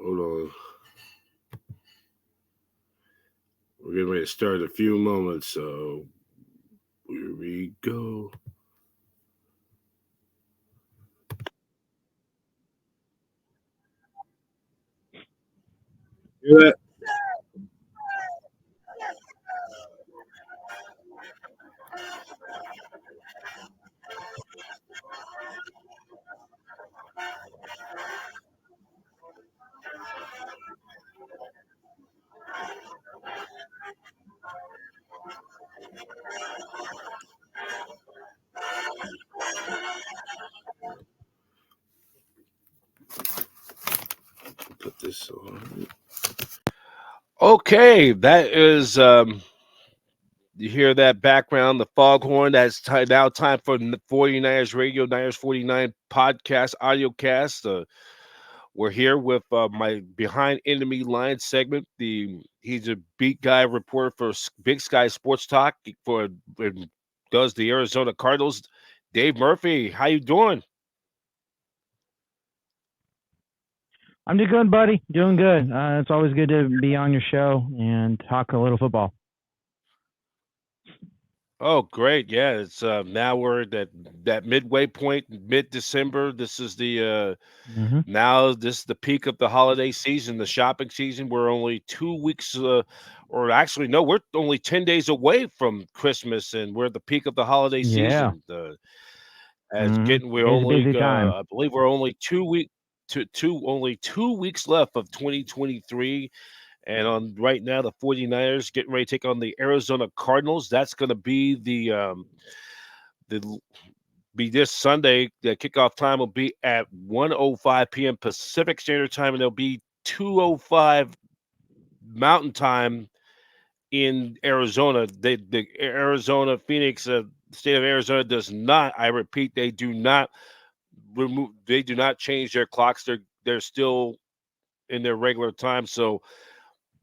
Hold on. We're getting ready to start in a few moments, so here we go. Hear that? Put this on. Okay, that is you hear that background, the foghorn. That's now time for 49ers Radio, Niners 49 podcast, audio cast. We're here with my Behind Enemy Lines segment. He's a beat guy reporter for Big Sky Sports Talk for does the Arizona Cardinals. Dave Murphy, how you doing? I'm doing good, buddy. Doing good. It's always good to be on your show and talk a little football. Oh, great! Yeah, it's now we're at that midway point, mid-December. This is the hmm now this is the peak of the holiday season, the shopping season. We're only 2 weeks, or actually, no, we're only 10 days away from Christmas, and we're at the peak of the holiday Yeah. season. As getting, we're It's a only, busy time. I believe, we're only only 2 weeks left of 2023. And on right now, the 49ers getting ready to take on the Arizona Cardinals. That's going to be the be this Sunday. The kickoff time will be at 1:05 p.m. Pacific Standard Time, and it'll be 2:05 Mountain Time in Arizona. The Arizona Phoenix, state of Arizona does not. I repeat, they do not remove. They do not change their clocks. They're still in their regular time. So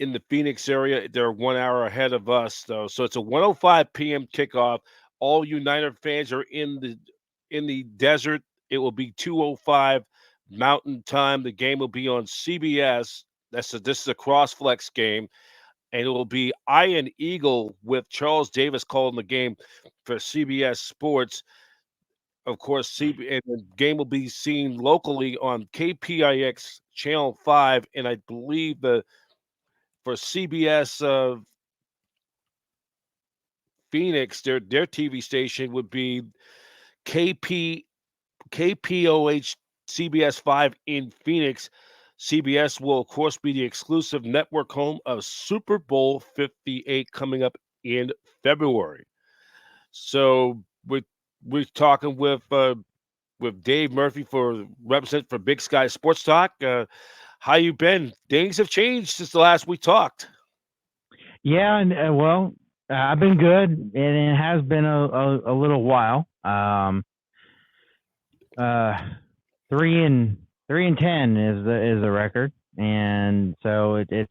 in the Phoenix area, they're 1 hour ahead of us, though. So it's a 1:05 p.m. kickoff. All United fans are in the desert. It will be 2:05 Mountain Time. The game will be on CBS. This is a cross flex game, and it will be Iron Eagle with Charles Davis calling the game for CBS Sports. Of course, and the game will be seen locally on KPIX Channel 5, and I believe for CBS Phoenix, their TV station would be KP KPOH CBS 5 in Phoenix. CBS will, of course, be the exclusive network home of Super Bowl 58 coming up in February. So we're talking with Dave Murphy for represent for Big Sky Sports Talk. How you been? Things have changed since the last we talked. Yeah, and I've been good, and it has been a little while. Uh, 3-10 is the record, and so it's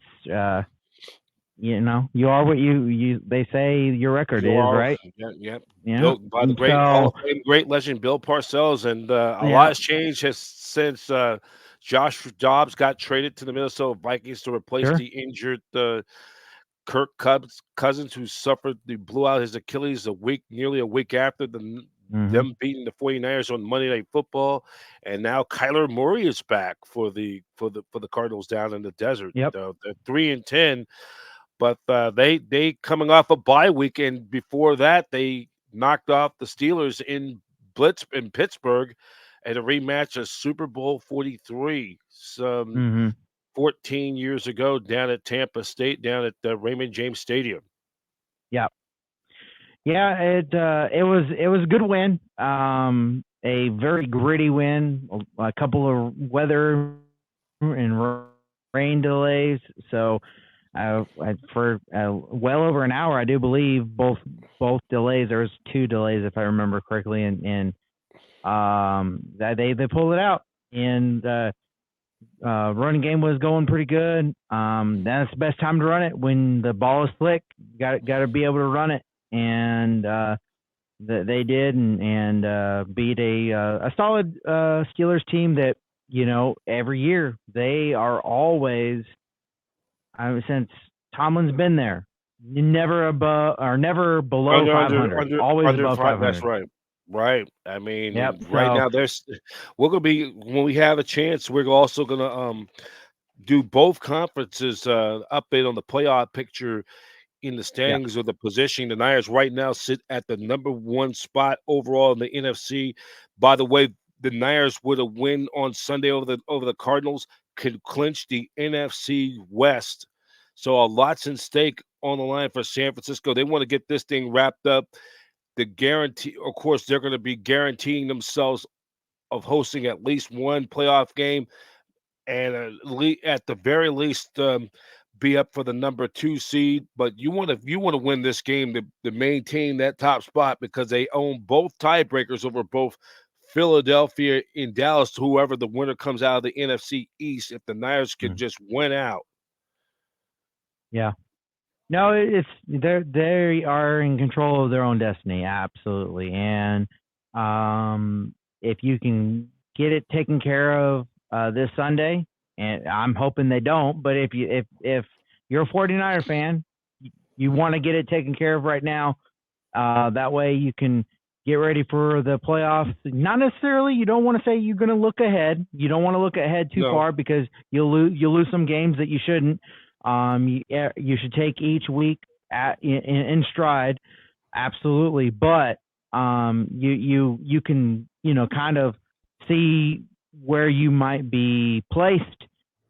you are what you they say your record You is, are, right? yeah, yeah. Yeah. Bill, by the great Hall So of Fame, great legend Bill Parcells, and a lot yeah, has changed since Josh Dobbs got traded to the Minnesota Vikings to replace sure. the injured Cousins, who blew out his Achilles nearly a week after hmm them beating the 49ers on Monday Night Football, and now Kyler Murray is back for the Cardinals down in the desert. Yep. They're 3-10. But they coming off a bye week, and before that they knocked off the Steelers in Blitz in Pittsburgh at a rematch of Super Bowl 43 some hmm 14 years ago down at Tampa State, down at the Raymond James Stadium. Yep. Yeah, it was a good win. A very gritty win. A couple of weather and rain delays. So, for well over an hour, I do believe both delays. There was two delays, if I remember correctly, and that they pulled it out, and running game was going pretty good. That's the best time to run it when the ball is slick. Got to be able to run it, and they did, and beat a solid Steelers team that every year they are always, since Tomlin's been there, never above or never below Under, under, 500, under, always under above five. That's 500. right. Right. I Yep. mean, right So, now we're gonna be when we have a chance. We're also gonna do both conferences update on the playoff picture in the yep. standings or the position. The Niners right now sit at the number one spot overall in the NFC. By the way, the Niners with a win on Sunday over the Cardinals could clinch the NFC West. So a lot's in stake on the line for San Francisco. They want to get this thing wrapped up. The guarantee, of course, they're going to be guaranteeing themselves of hosting at least one playoff game and at the very least be up for the number two seed. But you want to win this game to maintain that top spot because they own both tiebreakers over both Philadelphia and Dallas. Whoever the winner comes out of the NFC East, if the Niners could Mm. just win out. Yeah. No, they are in control of their own destiny, absolutely. And if you can get it taken care of this Sunday, and I'm hoping they don't, but if you're a 49er fan, you want to get it taken care of right now. That way you can get ready for the playoffs. Not necessarily, you don't want to say you're going to look ahead. You don't want to look ahead too No, far because you'll lose some games that you shouldn't. You should take each week in stride, absolutely. But you can kind of see where you might be placed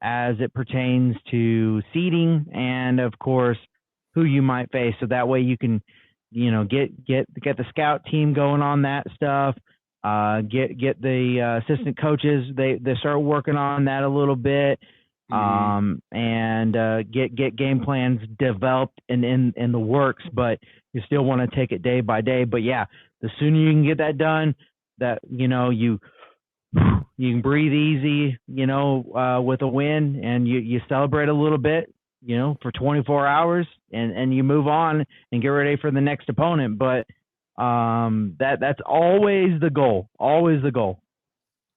as it pertains to seeding and of course who you might face. So that way you can get the scout team going on that stuff. Get the assistant coaches. They start working on that a little bit. mm, And get game plans developed and in the works. But you still want to take it day by day. But yeah, the sooner you can get that done, that you can breathe easy, with a win, and you celebrate a little bit, for 24 hours, and you move on and get ready for the next opponent. But that's always the goal. Always the goal.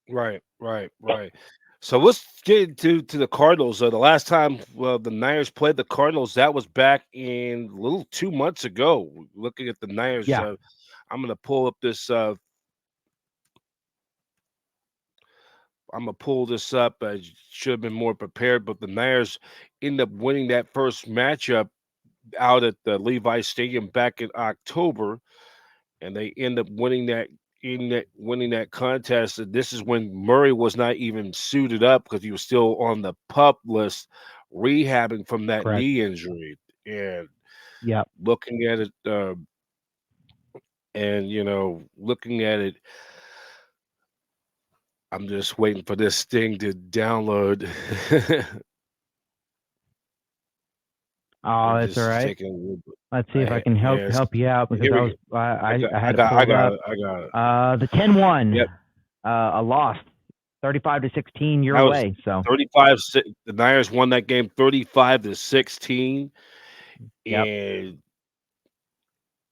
right, right, right. So let's get to the Cardinals. The last time the Niners played the Cardinals, that was back in a little 2 months ago. Looking at the Niners, Yeah. I'm gonna pull up this. I'm gonna pull this up. I should have been more prepared, but the Niners end up winning that first matchup out at the Levi Stadium back in October, and they end up winning that contest. And this is when Murray was not even suited up because he was still on the pup list, rehabbing from that Correct. knee injury. And Yep. looking at it, looking at it, I'm just waiting for this thing to download. Oh, It that's all just is right. taking a little bit. Let's see if I can help Yes. help you out because Here we go. I I had it got I pulled got up. it. I got it. The 10-1, Yep. a loss, 35-16 your That was way. So 35. The Niners won that game 35-16. yep,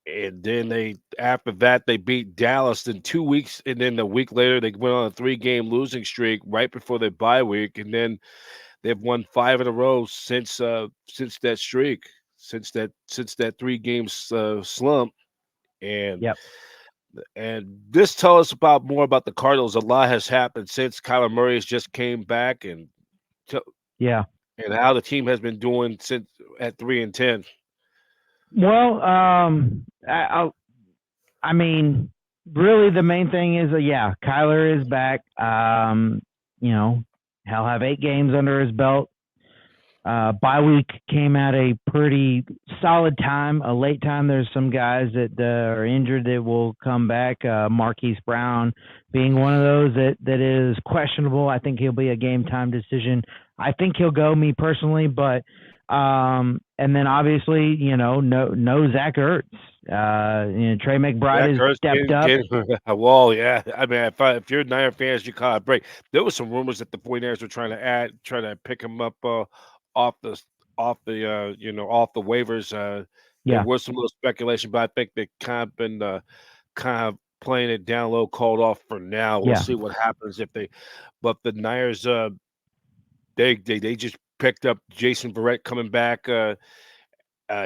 And then they after that they beat Dallas in 2 weeks, and then a week later they went on a 3-game losing streak right before their bye week, and then they've won 5 in a row since that streak, since that 3 games slump. And yep, this tell us about more about the Cardinals. A lot has happened since Kyler Murray has just came back, t- yeah. and how the team has been doing since at 3-10. Well, I mean, really, the main thing is, yeah, Kyler is back. You know, he'll have 8 games under his belt. Bye week came at a pretty solid time, a late time. There's some guys that are injured that will come back. Marquise Brown being one of those that is questionable. I think he'll be a game time decision. I think he'll go, me personally, but and then obviously, no Zach Ertz. Trey Zach McBride has Ertz stepped up. getting well, yeah. I mean, if you're Niner fans, you caught a break. There was some rumors that the 49ers were trying to pick him up off the off the waivers. There Yeah, was some little speculation, but I think they kind of been kind of playing it down low, called off for now. We'll Yeah. see what happens if they. But the Niners, they just picked up Jason Verrett coming back.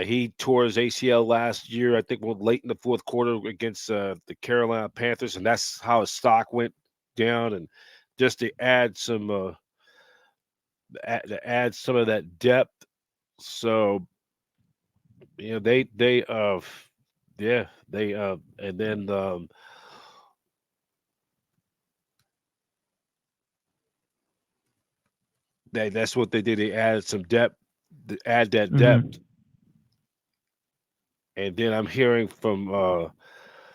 He tore his ACL last year, I think, late in the fourth quarter against the Carolina Panthers, and that's how his stock went down. And just to add some of that depth, so they yeah they and then that's what they did. They added some depth, add that depth, Mm-hmm. and then I'm hearing from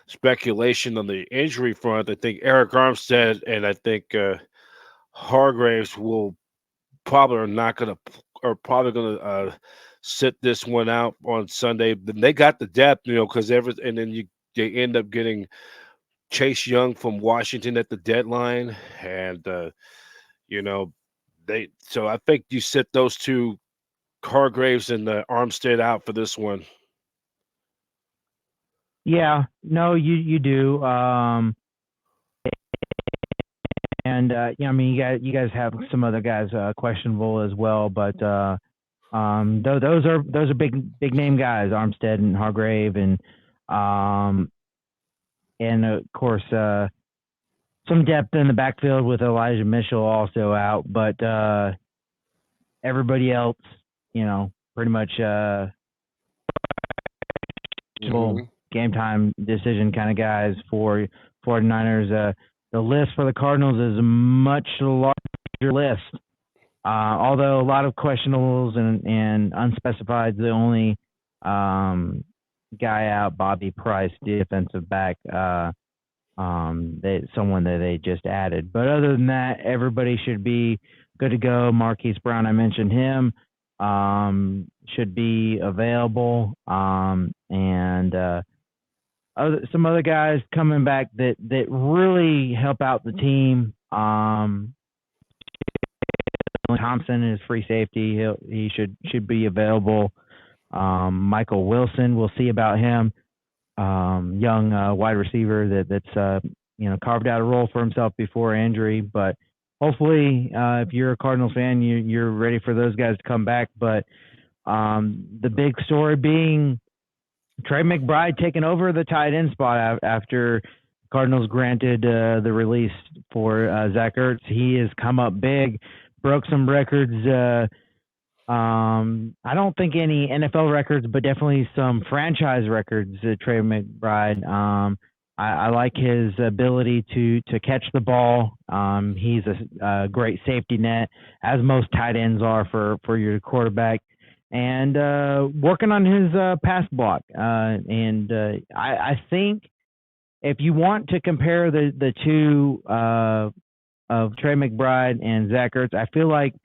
speculation on the injury front. I think Eric Armstead and I think Hargraves will probably are not going to are probably going to sit this one out on Sunday. Then they got the depth, because and then they end up getting Chase Young from Washington at the deadline, and you know So I think you sit those two, Hargraves and Armstead, out for this one. Yeah. No, you do. And I mean, you guys have some other guys questionable as well, but those are big name guys, Armstead and Hargrave, um, and of course some depth in the backfield with Elijah Mitchell also out, but everybody else, pretty much Mm-hmm. game time decision kind of guys for 49ers. The list for the Cardinals is a much larger list. Although a lot of questionables and unspecified, the only guy out, Bobby Price, defensive back, someone that they just added. But other than that, everybody should be good to go. Marquise Brown, I mentioned him, should be available, and some other guys coming back that really help out the team. Thompson is free safety. He should be available. Michael Wilson, we'll see about him. Young wide receiver that's carved out a role for himself before injury. But hopefully, if you're a Cardinals fan, you're ready for those guys to come back. But the big story being Trey McBride taking over the tight end spot after Cardinals granted the release for Zach Ertz. He has come up big, broke some records. I don't think any NFL records, but definitely some franchise records. Trey McBride. I like his ability to catch the ball. He's a great safety net, as most tight ends are for your quarterback. And working on his pass block. I think if you want to compare the two of Trey McBride and Zach Ertz, I feel like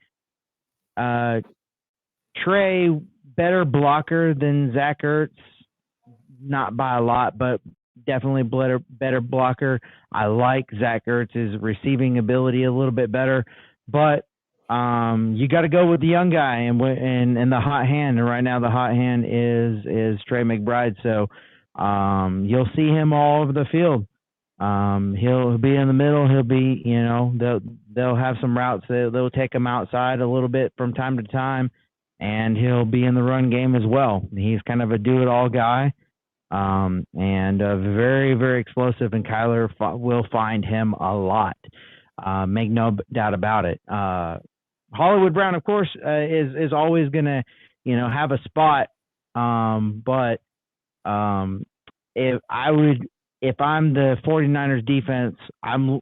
Trey better blocker than Zach Ertz, not by a lot, but definitely better blocker. I like Zach Ertz's receiving ability a little bit better, but you got to go with the young guy and the hot hand. And right now, the hot hand is Trey McBride. So you'll see him all over the field. He'll be in the middle. He'll be, they'll have some routes. They'll take him outside a little bit from time to time, and he'll be in the run game as well. He's kind of a do-it-all guy, and very, very explosive. And Kyler will find him a lot. Make no doubt about it. Hollywood Brown, of course, is always going to, have a spot. But if I'm the 49ers defense, I'm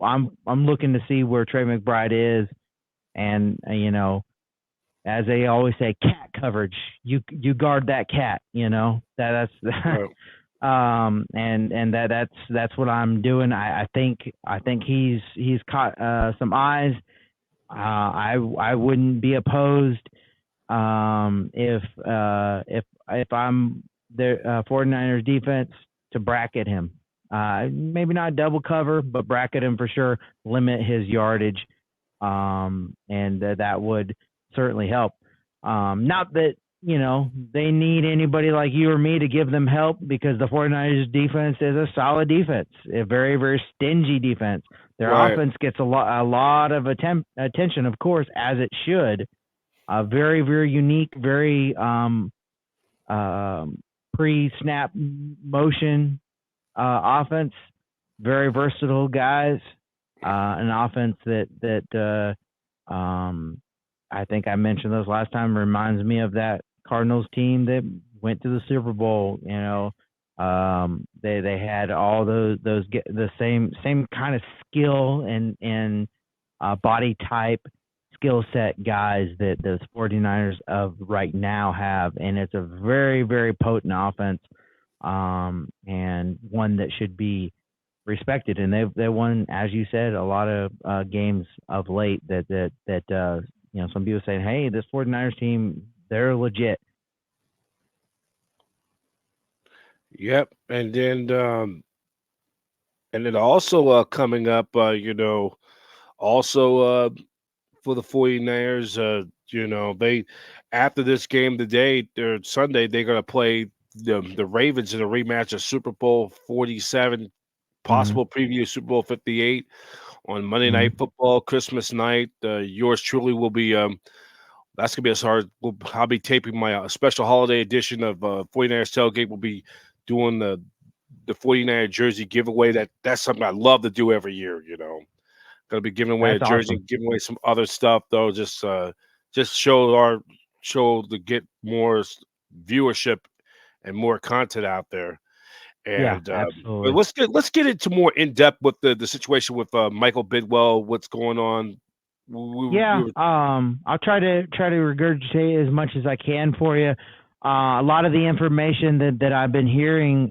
looking to see where Trey McBride is, and as they always say, cat coverage. You guard that cat. That's Right. and that's what I'm doing. I think he's caught some eyes. I wouldn't be opposed if I'm the 49ers defense to bracket him. Maybe not double cover, but bracket him for sure. Limit his yardage, and that would certainly help. Not that they need anybody like you or me to give them help because the 49ers defense is a solid defense, a very, very stingy defense. Their Right. offense gets a lot of attention, of course, as it should. Very, very unique, very pre-snap motion offense. Very versatile guys. An offense that I think I mentioned those last time. Reminds me of that Cardinals team that went to the Super Bowl. They had all the same kind of skill and body type skill set guys that the 49ers of right now have, and it's a very, very potent offense, and one that should be respected. And they won, as you said, a lot of games of late that some people saying, hey, this 49ers team, they're legit. Yep. And then also coming up, also for the 49ers, they after this game today or Sunday, they're gonna play the Ravens in a rematch of Super Bowl 47, Mm-hmm. possible preview Super Bowl 58 on Monday Night Mm-hmm. Football, Christmas night. Yours truly will be that's gonna be as hard. I'll be taping my special holiday edition of 49ers Tailgate. We'll be doing the 49er jersey giveaway. That's something I love to do every year. Gonna be giving away a That's jersey, awesome. giving away some other stuff though. Just show to get more viewership and more content out there. Yeah, And but absolutely. let's get into more in depth with the situation with Michael Bidwell. What's going on? We Yeah, were I'll try to regurgitate as much as I can for you. A lot of the information that I've been hearing,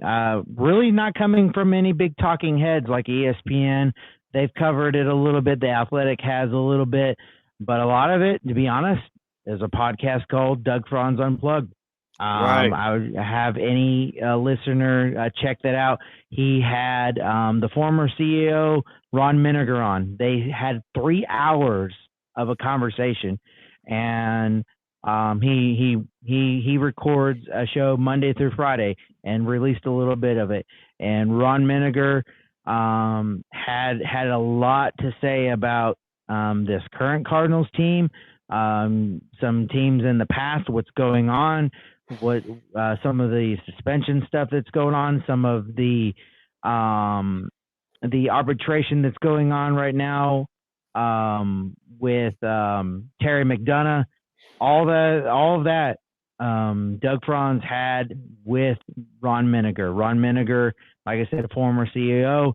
really not coming from any big talking heads like ESPN. They've covered it a little bit. The Athletic has a little bit, but a lot of it, to be honest, is a podcast called Doug Franz Unplugged. right. I would have any listener check that out. He had the former CEO Ron Miniger on. They had 3 hours of a conversation, and he records a show Monday through Friday and released a little bit of it. And Ron Miniger had a lot to say about this current Cardinals team, some teams in the past, what's going on, what some of the suspension stuff that's going on, some of the arbitration that's going on right now with Terry McDonough, all of that. Doug Franz had with Ron Miniger. Ron Miniger, like I said, a former CEO,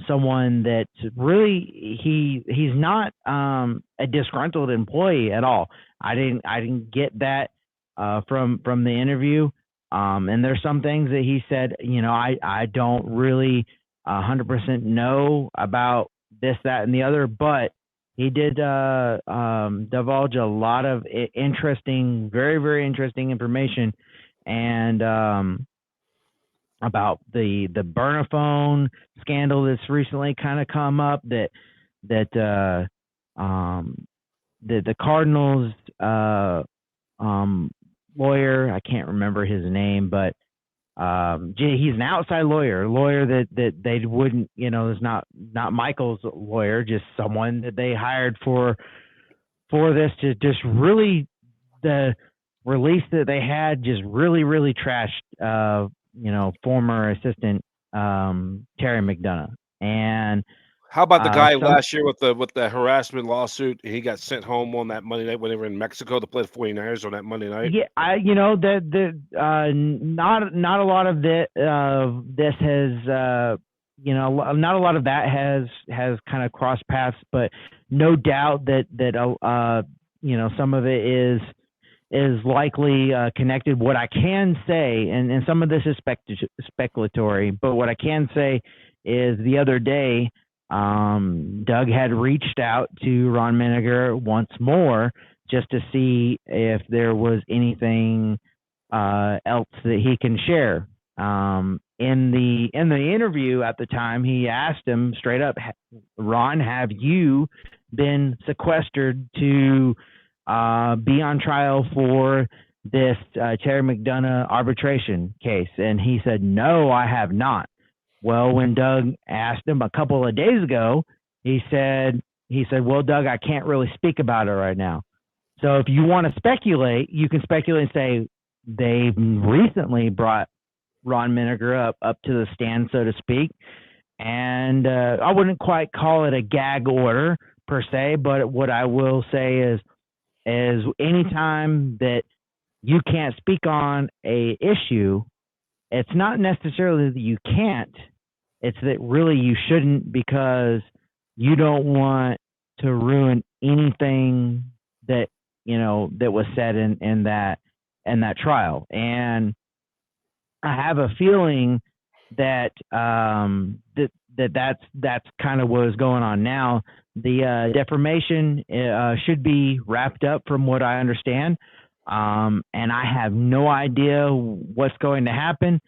someone that really he's not a disgruntled employee at all. I didn't get that from the interview. And there's some things that he said, I don't really 100% know about this, that, and the other, but he did divulge a lot of interesting, very, very interesting information, and about the Burnaphone scandal that's recently kind of come up, that the Cardinals lawyer, I can't remember his name, but he's an outside lawyer, a lawyer that they wouldn't, is not Michael's lawyer, just someone that they hired for this to just really, the release that they had just really, really trashed, former assistant Terry McDonough. And How about the guy some last year with the harassment lawsuit? He got sent home on that Monday night when they were in Mexico to play the 49ers on that Monday night. Yeah, not a lot of this has not a lot of that has kind of crossed paths, but no doubt that some of it is likely connected. What I can say, and some of this is speculatory, but what I can say is the other day, Doug had reached out to Ron Miniger once more just to see if there was anything else that he can share. In the interview at the time, he asked him straight up, Ron, have you been sequestered to be on trial for this Terry McDonough arbitration case? And he said, no, I have not. Well, when Doug asked him a couple of days ago, he said, well, Doug, I can't really speak about it right now. So if you want to speculate, you can speculate and say they recently brought Ron Minegar up to the stand, so to speak. And I wouldn't quite call it a gag order per se, but what I will say is anytime that you can't speak on a issue, it's not necessarily that you can't, it's that really you shouldn't, because you don't want to ruin anything that that was said in that trial. And I have a feeling that that's kind of what is going on now. The defamation should be wrapped up, from what I understand, and I have no idea what's going to happen.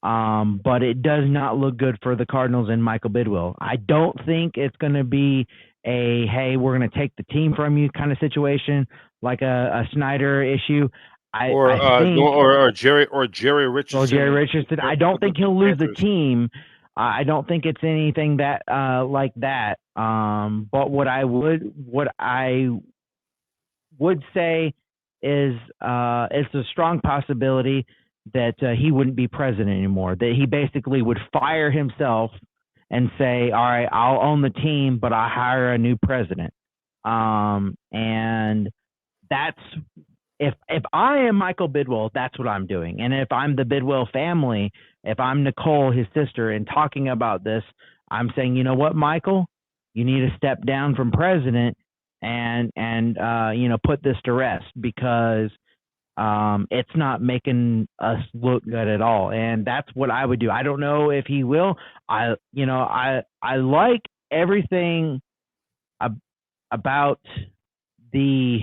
But it does not look good for the Cardinals and Michael Bidwill. I don't think it's going to be a, hey, we're going to take the team from you kind of situation, like a Snyder issue. I think, or Jerry Richardson. Well, Jerry Richardson. I don't think he'll lose the team. I don't think it's anything that like that. But what I would say is it's a strong possibility that he wouldn't be president anymore. That he basically would fire himself and say, all right, I'll own the team, but I hire a new president. And that's, if I am Michael Bidwill, that's what I'm doing. And if I'm the Bidwill family, if I'm Nicole, his sister, and talking about this, I'm saying, you know what, Michael, you need to step down from president and put this to rest, because it's not making us look good at all. And that's what I would do. I don't know if he will. I like everything about the.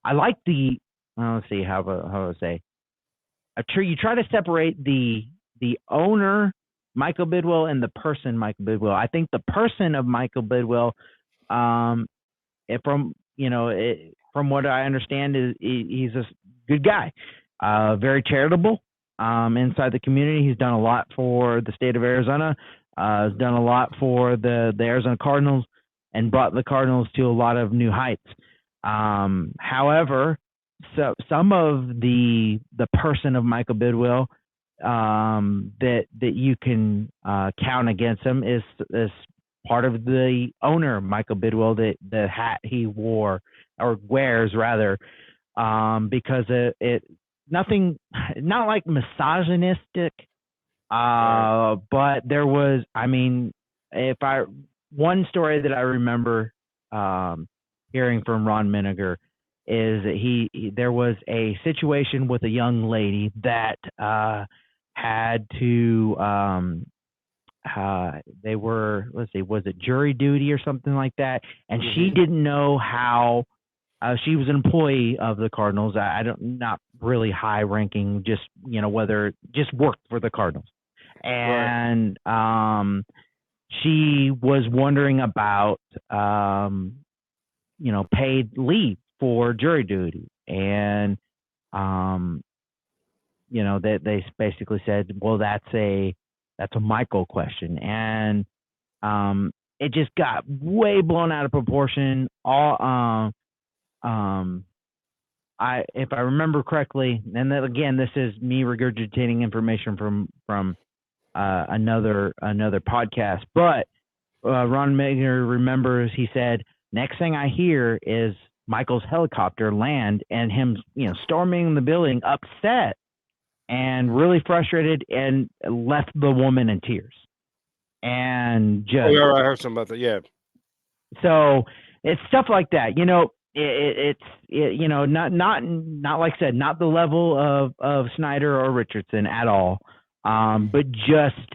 I like the. Let's see how to say. You try to separate the owner Michael Bidwill and the person Michael Bidwill. I think the person of Michael Bidwill, from what I understand, is he's a good guy, very charitable inside the community. He's done a lot for the state of Arizona, has done a lot for the Arizona Cardinals, and brought the Cardinals to a lot of new heights. However, so some of the person of Michael Bidwill that you can count against him is part of the owner, Michael Bidwill, the hat he wore, or wears rather, because it nothing, not like misogynistic, but there was, one story that I remember hearing from Ron Minegar is that there was a situation with a young lady that had to they were, let's see, was it jury duty or something like that, and she didn't know how. She was an employee of the Cardinals. Not really high ranking, just just worked for the Cardinals, and she was wondering about paid leave for jury duty, and they basically said, well, that's a Michael question, and it just got way blown out of proportion. If I remember correctly, and then again, this is me regurgitating information from another podcast, but Ron Minegar remembers, he said, next thing I hear is Michael's helicopter land and him, storming the building, upset and really frustrated, and left the woman in tears. And just, I heard something about that. Yeah. So it's stuff like that, it's not like I said, not the level of Snyder or Richardson at all. But just,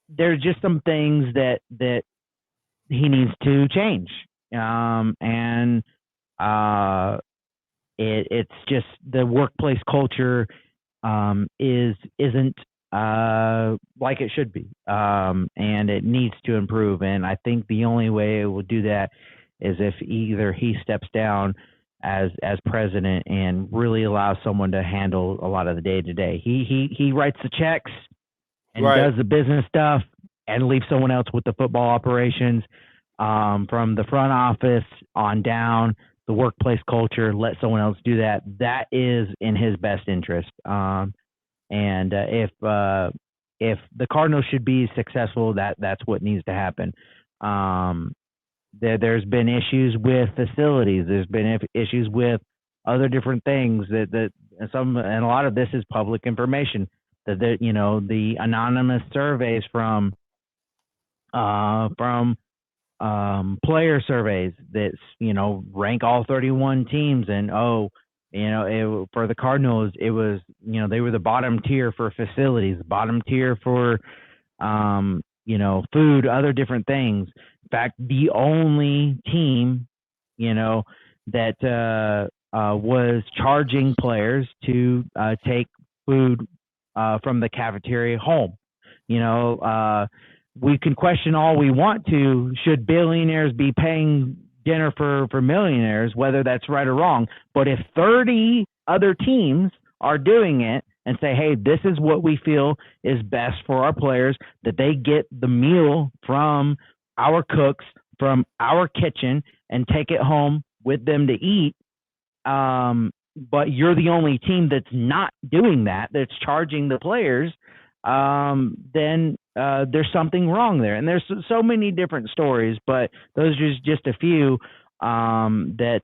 there's just some things that he needs to change. And it's just the workplace culture isn't like it should be, and it needs to improve. And I think the only way it will do that is if either he steps down as president and really allow someone to handle a lot of the day to day. He writes the checks and Right. does the business stuff and leaves someone else with the football operations, from the front office on down, the workplace culture. Let someone else do that. That is in his best interest. And if the Cardinals should be successful, that's what needs to happen. There's been issues with facilities. There's been issues with other different things that and a lot of this is public information. That the anonymous surveys from player surveys that rank all 31 teams, and for the Cardinals it was they were the bottom tier for facilities, bottom tier for food, other different things. In fact, the only team that was charging players to take food from the cafeteria home. We can question all we want to, should billionaires be paying dinner for millionaires, whether that's right or wrong. But if 30 other teams are doing it and say, hey, this is what we feel is best for our players, that they get the meal from our cooks, from our kitchen, and take it home with them to eat, but you're the only team that's not doing that, that's charging the players, then there's something wrong there. And there's so many different stories, but those are just a few that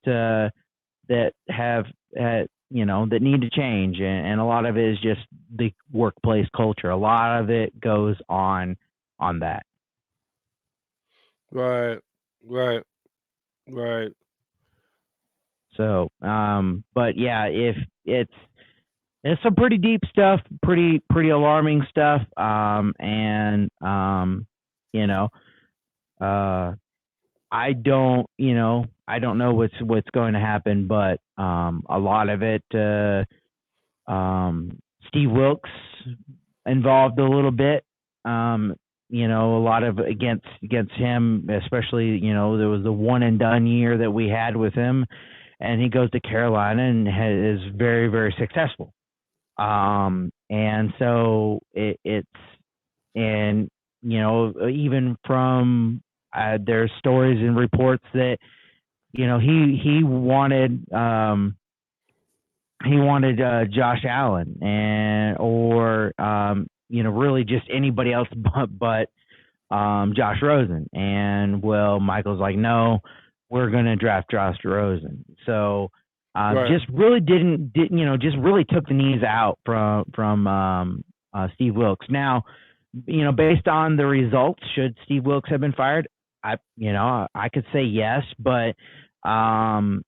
have that need to change, and a lot of it is just the workplace culture. A lot of it goes on that. Right. Right. Right. So, but yeah, if it's some pretty deep stuff, pretty alarming stuff, and I don't know what's going to happen, but a lot of it, Steve Wilkes involved a little bit, a lot of against him, especially there was the one and done year that we had with him, and he goes to Carolina and is very, very successful. And so it's even from there's stories and reports that he wanted Josh Allen or really just anybody else but Josh Rosen, and Michael's like, no, we're going to draft Josh Rosen. So Right. just really just really took the knees out from Steve Wilkes. Now, based on the results, should Steve Wilkes have been fired? I could say yes, but I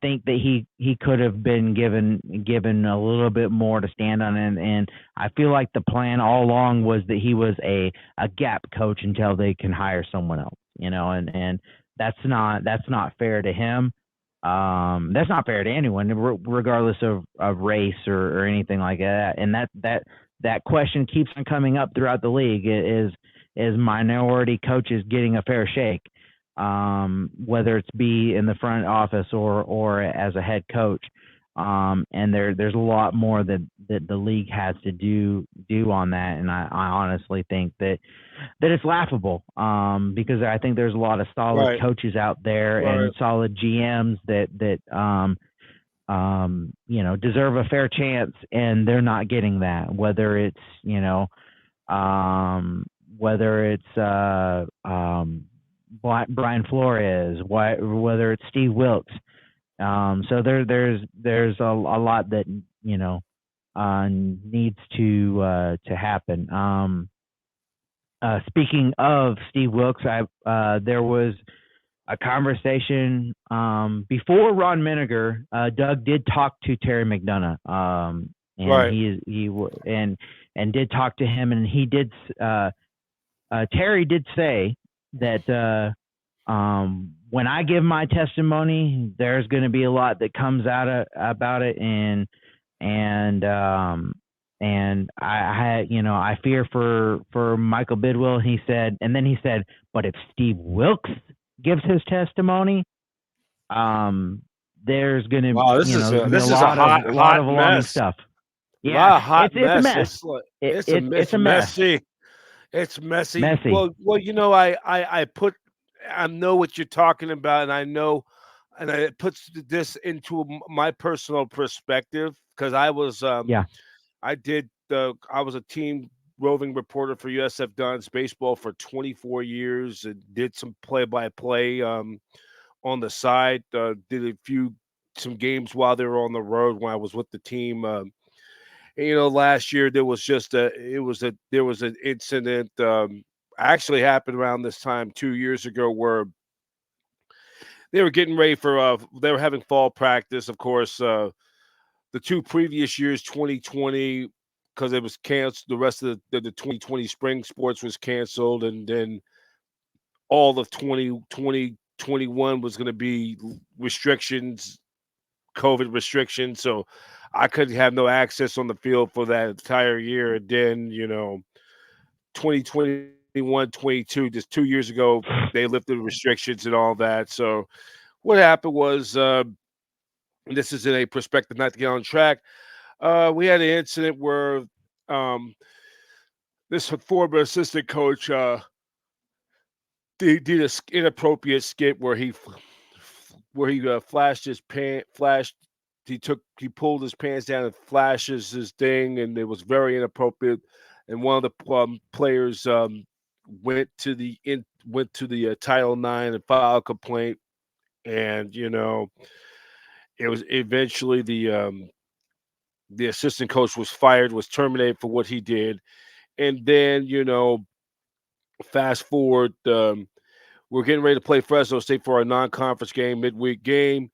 think that he could have been given a little bit more to stand on, and I feel like the plan all along was that he was a gap coach until they can hire someone else, and that's not fair to him. That's not fair to anyone, regardless of race or anything like that. And that question keeps on coming up throughout the league: is minority coaches getting a fair shake? Whether it's be in the front office or as a head coach. And there's a lot more that the league has to do on that. And I honestly think that it's laughable, because I think there's a lot of solid Right. coaches out there Right. and solid GMs that deserve a fair chance, and they're not getting that, whether it's Brian Flores, whether it's Steve Wilkes. So there's a lot that needs to happen. Speaking of Steve Wilkes, there was a conversation before Ron Miniger. Doug did talk to Terry McDonough, and Right. he did talk to him, and he did. Terry did say that when I give my testimony, there's going to be a lot that comes out about it, and I fear for Michael Bidwill. He said, but if Steve Wilkes gives his testimony, um, there's gonna, Wow, there's gonna be a this is a hot lot hot of alarming mess. stuff. A Yeah, lot of hot it's a mess. mess. It's a It's it's a mess. messy. It's messy. Messy. I know what you're talking about, and I know, and it puts this into my personal perspective because Yeah. I was a team roving reporter for USF Duns baseball for 24 years and did some play by play on the side. Did some games while they were on the road when I was with the team. Last year there was an incident actually happened around this time 2 years ago where they were getting ready for they were having fall practice. Of course, the two previous years, 2020, because it was canceled. The rest of the 2020 spring sports was canceled, and then all of 2021 was going to be restrictions, COVID restrictions. So I could have no access on the field for that entire year. And then, 2021, 22, just 2 years ago, they lifted restrictions and all that. So what happened was, this is in a perspective not to get on track. We had an incident where um, this former assistant coach did a inappropriate skit where he flashed his flashed. He pulled his pants down and flashes his thing, and it was very inappropriate. And one of the players went to the Title IX and filed a complaint, and it was eventually the assistant coach was fired, was terminated for what he did, and then fast forward. We're getting ready to play Fresno State for our non-conference game, midweek game.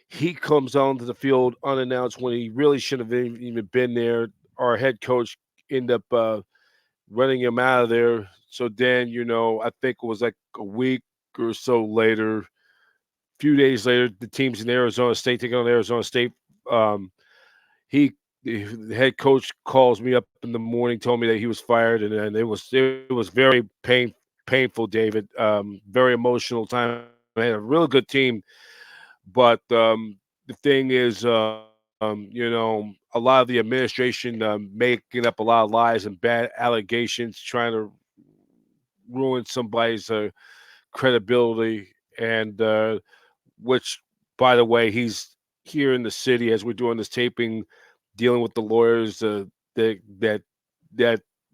He comes onto the field unannounced when he really shouldn't have even been there. Our head coach ended up running him out of there. So then, I think it was like a week or so later, a few days later, the team's in Arizona State taking on Arizona State. Um, he, the head coach, calls me up in the morning, told me that he was fired, and it was very painful, David. Very emotional time. I had a real good team, but the thing is, a lot of the administration making up a lot of lies and bad allegations, trying to ruin somebody's credibility, and which, by the way, he's here in the city as we're doing this taping, dealing with the lawyers that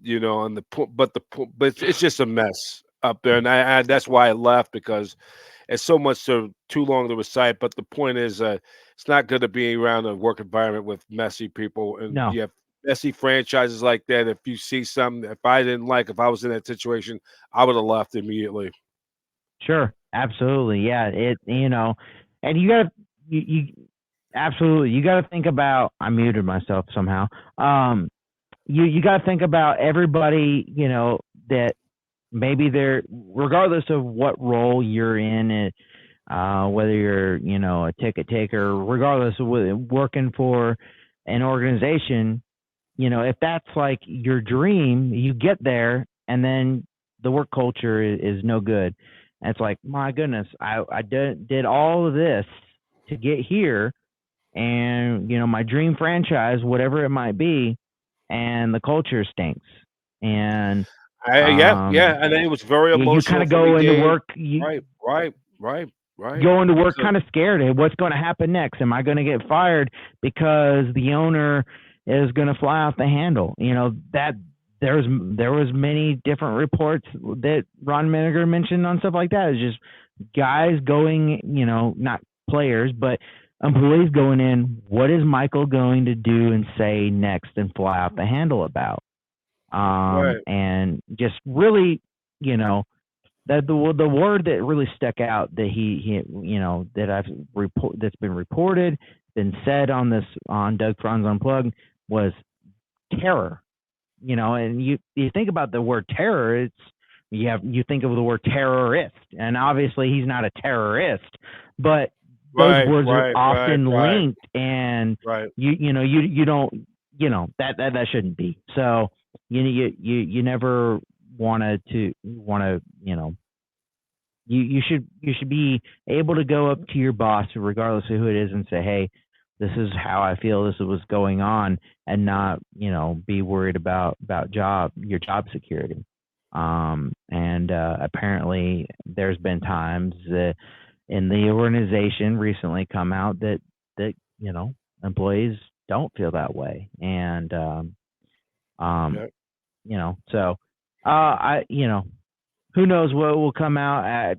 and but it's just a mess up there, and I that's why I left because it's so much too long to recite. But the point is, it's not good to be around a work environment with messy people, and No. you have messy franchises like that. If you see something, if I was in that situation, I would have left immediately. Sure. Absolutely. Yeah. And you gotta you absolutely, you gotta think about. I muted myself somehow. Um, you gotta think about everybody. That maybe they're, regardless of what role you're in, whether you're a ticket taker, regardless of whether working for an organization, if that's like your dream, you get there and then the work culture is no good. And it's like, my goodness, I did all of this to get here, and my dream franchise, whatever it might be, and the culture stinks. And Yeah, and it was very you kind emotional of for me, go into Dave. work, you Right, right, right, right. go into work Because kind of scared of what's going to happen next. Am I going to get fired because the owner is going to fly off the handle? That there was many different reports that Ron Miniger mentioned on stuff like that. It's just guys going, not players, but employees going in. What is Michael going to do and say next and fly off the handle about? right, And just really, that the word that really stuck out that he that that's been reported, been said on Doug Franz Unplugged, was terror. And you think about the word terror, you think of the word terrorist, and obviously he's not a terrorist, but those right, words are right, right, often right, linked, and right. you don't, that shouldn't be. So you never want to you should be able to go up to your boss, regardless of who it is, and say, "Hey, this is how I feel. This is what's going on," and not be worried about your job security. And apparently, there's been times in the organization recently come out that employees don't feel that way, and um, Yeah, so I who knows what will come out.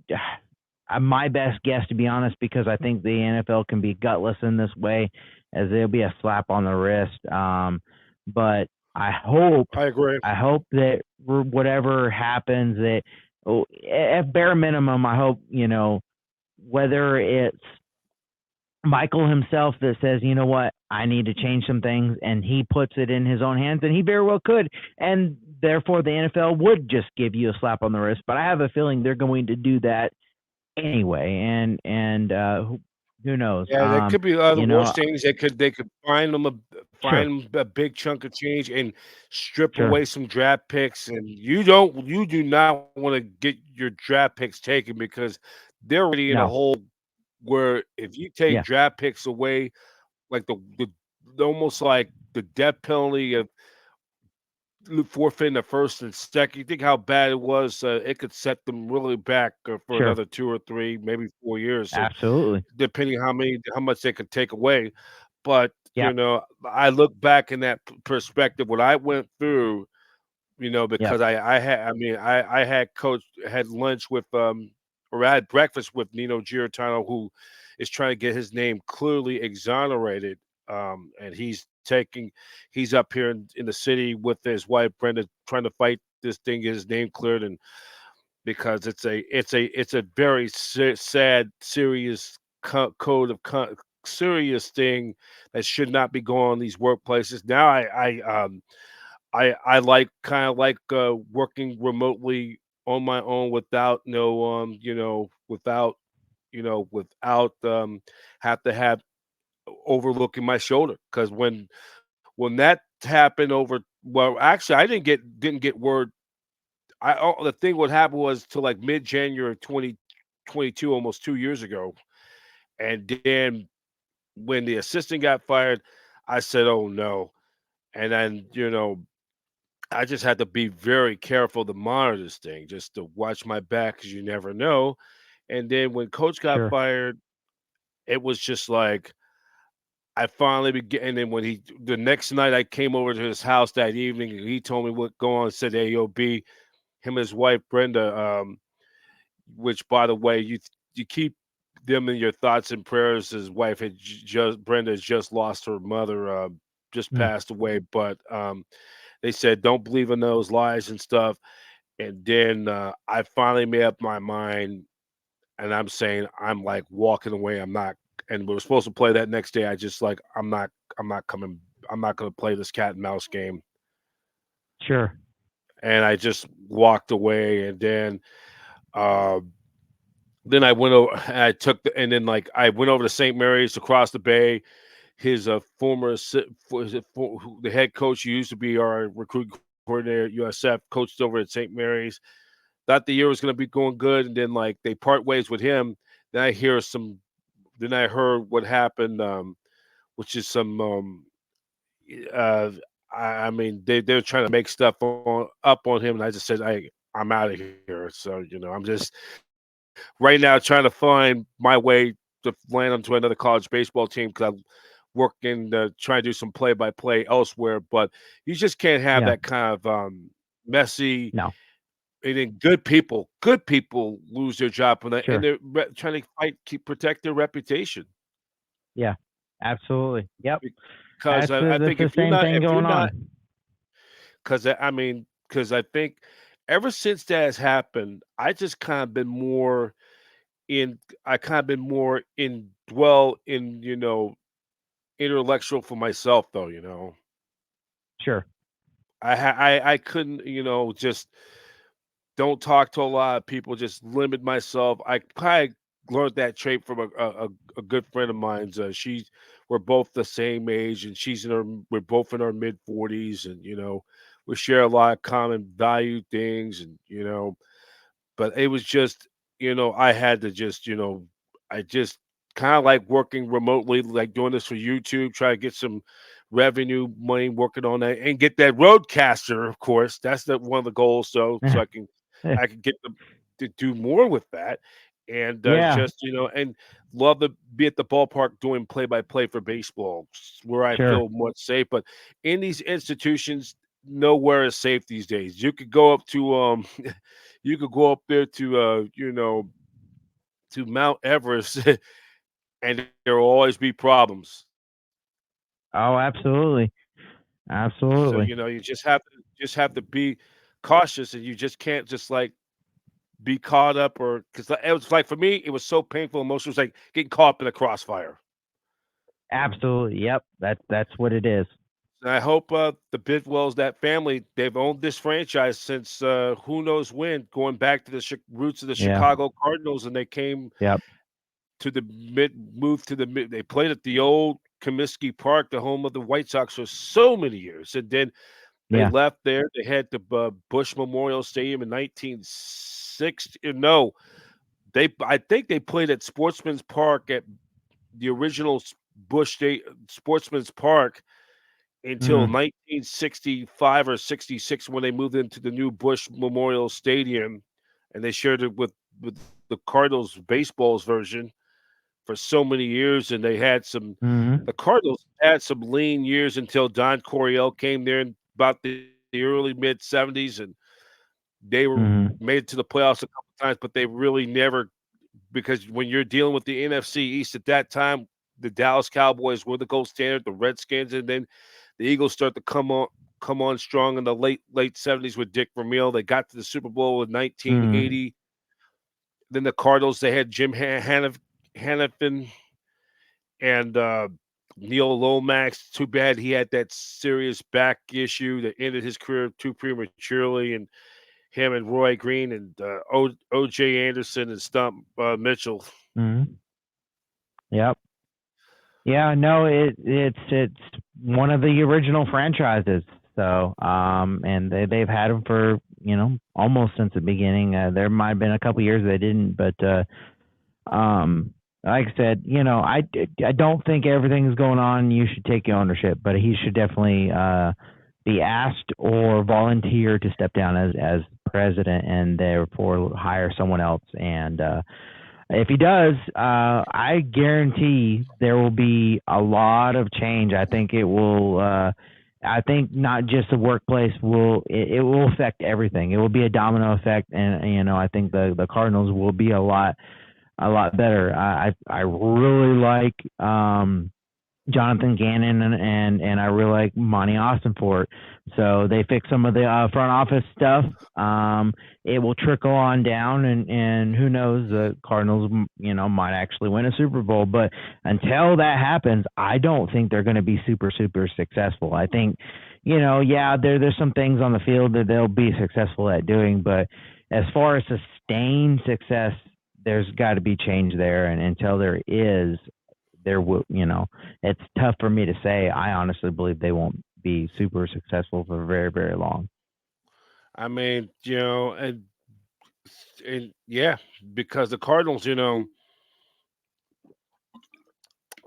My best guess, to be honest, because I think the NFL can be gutless in this way, as it'll be a slap on the wrist. But I hope, I agree. I hope that whatever happens, that at bare minimum, I hope whether it's Michael himself that says, you know what, I need to change some things, and he puts it in his own hands, and he very well could, and therefore the NFL would just give you a slap on the wrist. But I have a feeling they're going to do that anyway, and who knows? Yeah, there could be other You worse know, things. They could sure, find a big chunk of change and strip sure, away some draft picks, and you do not wanna get your draft picks taken because they're already in a no, hole where if you take yeah, draft picks away, like almost like the death penalty of forfeiting the first and second, you think how bad it was, it could set them really back, for sure, another 2 or 3, maybe 4 years, absolutely, depending how much they could take away. But, yeah, I look back in that perspective, what I went through, yeah, because I had lunch with, or I had breakfast with Nino Giarratano, who is trying to get his name clearly exonerated. And he's up here in the city with his wife Brenda, trying to fight this thing, get his name cleared, and because it's a very sad, serious code of serious thing that should not be going on in these workplaces. Now I like kind of like working remotely on my own without no without have to have overlooking my shoulder, because when that happened over, well, actually I didn't get word. The thing what happened was till like mid January 2022, almost 2 years ago, and then when the assistant got fired, I said, "Oh no!" And then I just had to be very careful to monitor this thing, just to watch my back, because you never know. And then when coach got sure, fired, it was just like I finally began. And then when the next night I came over to his house that evening, and he told me what going on. Said, "Hey, yo, B, him and his wife Brenda, which by the way, you keep them in your thoughts and prayers. His wife had just Brenda has just lost her mother, just mm, passed away, but they said don't believe in those lies and stuff." And then I finally made up my mind, and I'm saying I'm like walking away. I'm not, and we were supposed to play that next day. I just like I'm not coming. I'm not going to play this cat and mouse game. sure, And I just walked away, and then I went over. I took and then like I went over to St. Mary's across the bay. His former the head coach who used to be our recruiting coordinator at USF, coached over at St. Mary's. Thought the year was going to be going good, and then like they part ways with him. Then I hear some. Then I heard what happened, which is some. Uh, I mean, they're trying to make stuff up on him, and I just said, I'm out of here. So I'm just right now trying to find my way to land onto another college baseball team, because I'm working trying to do some play by play elsewhere. But you just can't have yeah, that kind of messy. no, And then good people lose their job from that, and sure, they're trying to protect their reputation. yeah, absolutely, yep. Because I That's think the same thing if you're going not, on. because I think ever since that has happened, I just kind of been more in. I kind of been more in dwell in intellectual for myself, though. Sure, I couldn't just don't talk to a lot of people, just limit myself. I kind of learned that trait from a good friend of mine's. We're both the same age, and we're both in our mid 40s, and we share a lot of common value things, and but it was just I had to just, I just kind of like working remotely, like doing this for YouTube, try to get some revenue money, working on that, and get that roadcaster. Of course, that's the one of the goals. So I can get them to do more with that, and Yeah, just and love to be at the ballpark doing play by play for baseball, where I sure. feel much safe. But in these institutions, nowhere is safe these days. You could go up to you could go up there to Mount Everest, and there will always be problems. Oh, absolutely. So Absolutely. you just have to be cautious, and you just can't just like be caught up, or because it was like for me, it was so painful. Emotional, it was like getting caught up in a crossfire. Absolutely. Yep. That's what it is. And I hope the Bidwells, that family, they've owned this franchise since who knows when, going back to the roots of the Yeah. Chicago Cardinals, and they came Yep. to the move to the mid. They played at the old Comiskey Park, the home of the White Sox, for so many years, and then they Yeah. left there. They had the Bush Memorial Stadium in 1960. No, I think they played at Sportsman's Park at the original Sportsman's Park until Mm. 1965 or 66 when they moved into the new Bush Memorial Stadium, and they shared it with the Cardinals baseball's version for so many years, and they had some. Mhm. The Cardinals had some lean years until Don Coryell came there in about the early mid 70s, and they were Mhm. made it to the playoffs a couple times, but they really never, because when you're dealing with the NFC East at that time, the Dallas Cowboys were the gold standard, the Redskins, and then the Eagles start to come on strong in the late 70s with Dick Vermeil. They got to the Super Bowl in Mhm. 1980. Then the Cardinals, they had Jim Hannafin and Neil Lomax. Too bad he had that serious back issue that ended his career too prematurely. And him and Roy Green and O.J. Anderson and Stump Mitchell. Mhm. Yep. Yeah, no, it's one of the original franchises. So, and they've had them for, almost since the beginning. There might have been a couple years they didn't, but um, like I said, I don't think everything's going on. You should take ownership, but he should definitely be asked or volunteer to step down as president, and therefore hire someone else. And if he does, I guarantee there will be a lot of change. I think it will. I think not just the workplace it will affect everything. It will be a domino effect, and I think the Cardinals will be a lot better. I really like Jonathan Gannon and I really like Monty Austin for it. So they fix some of the front office stuff. It will trickle on down, and who knows, the Cardinals, might actually win a Super Bowl. But until that happens, I don't think they're going to be super super successful. I think, yeah, there's some things on the field that they'll be successful at doing, but as far as sustained success, there's got to be change there, and until there is, there will, it's tough for me to say. I honestly believe they won't be super successful for very, very long. I mean, and yeah, because the Cardinals,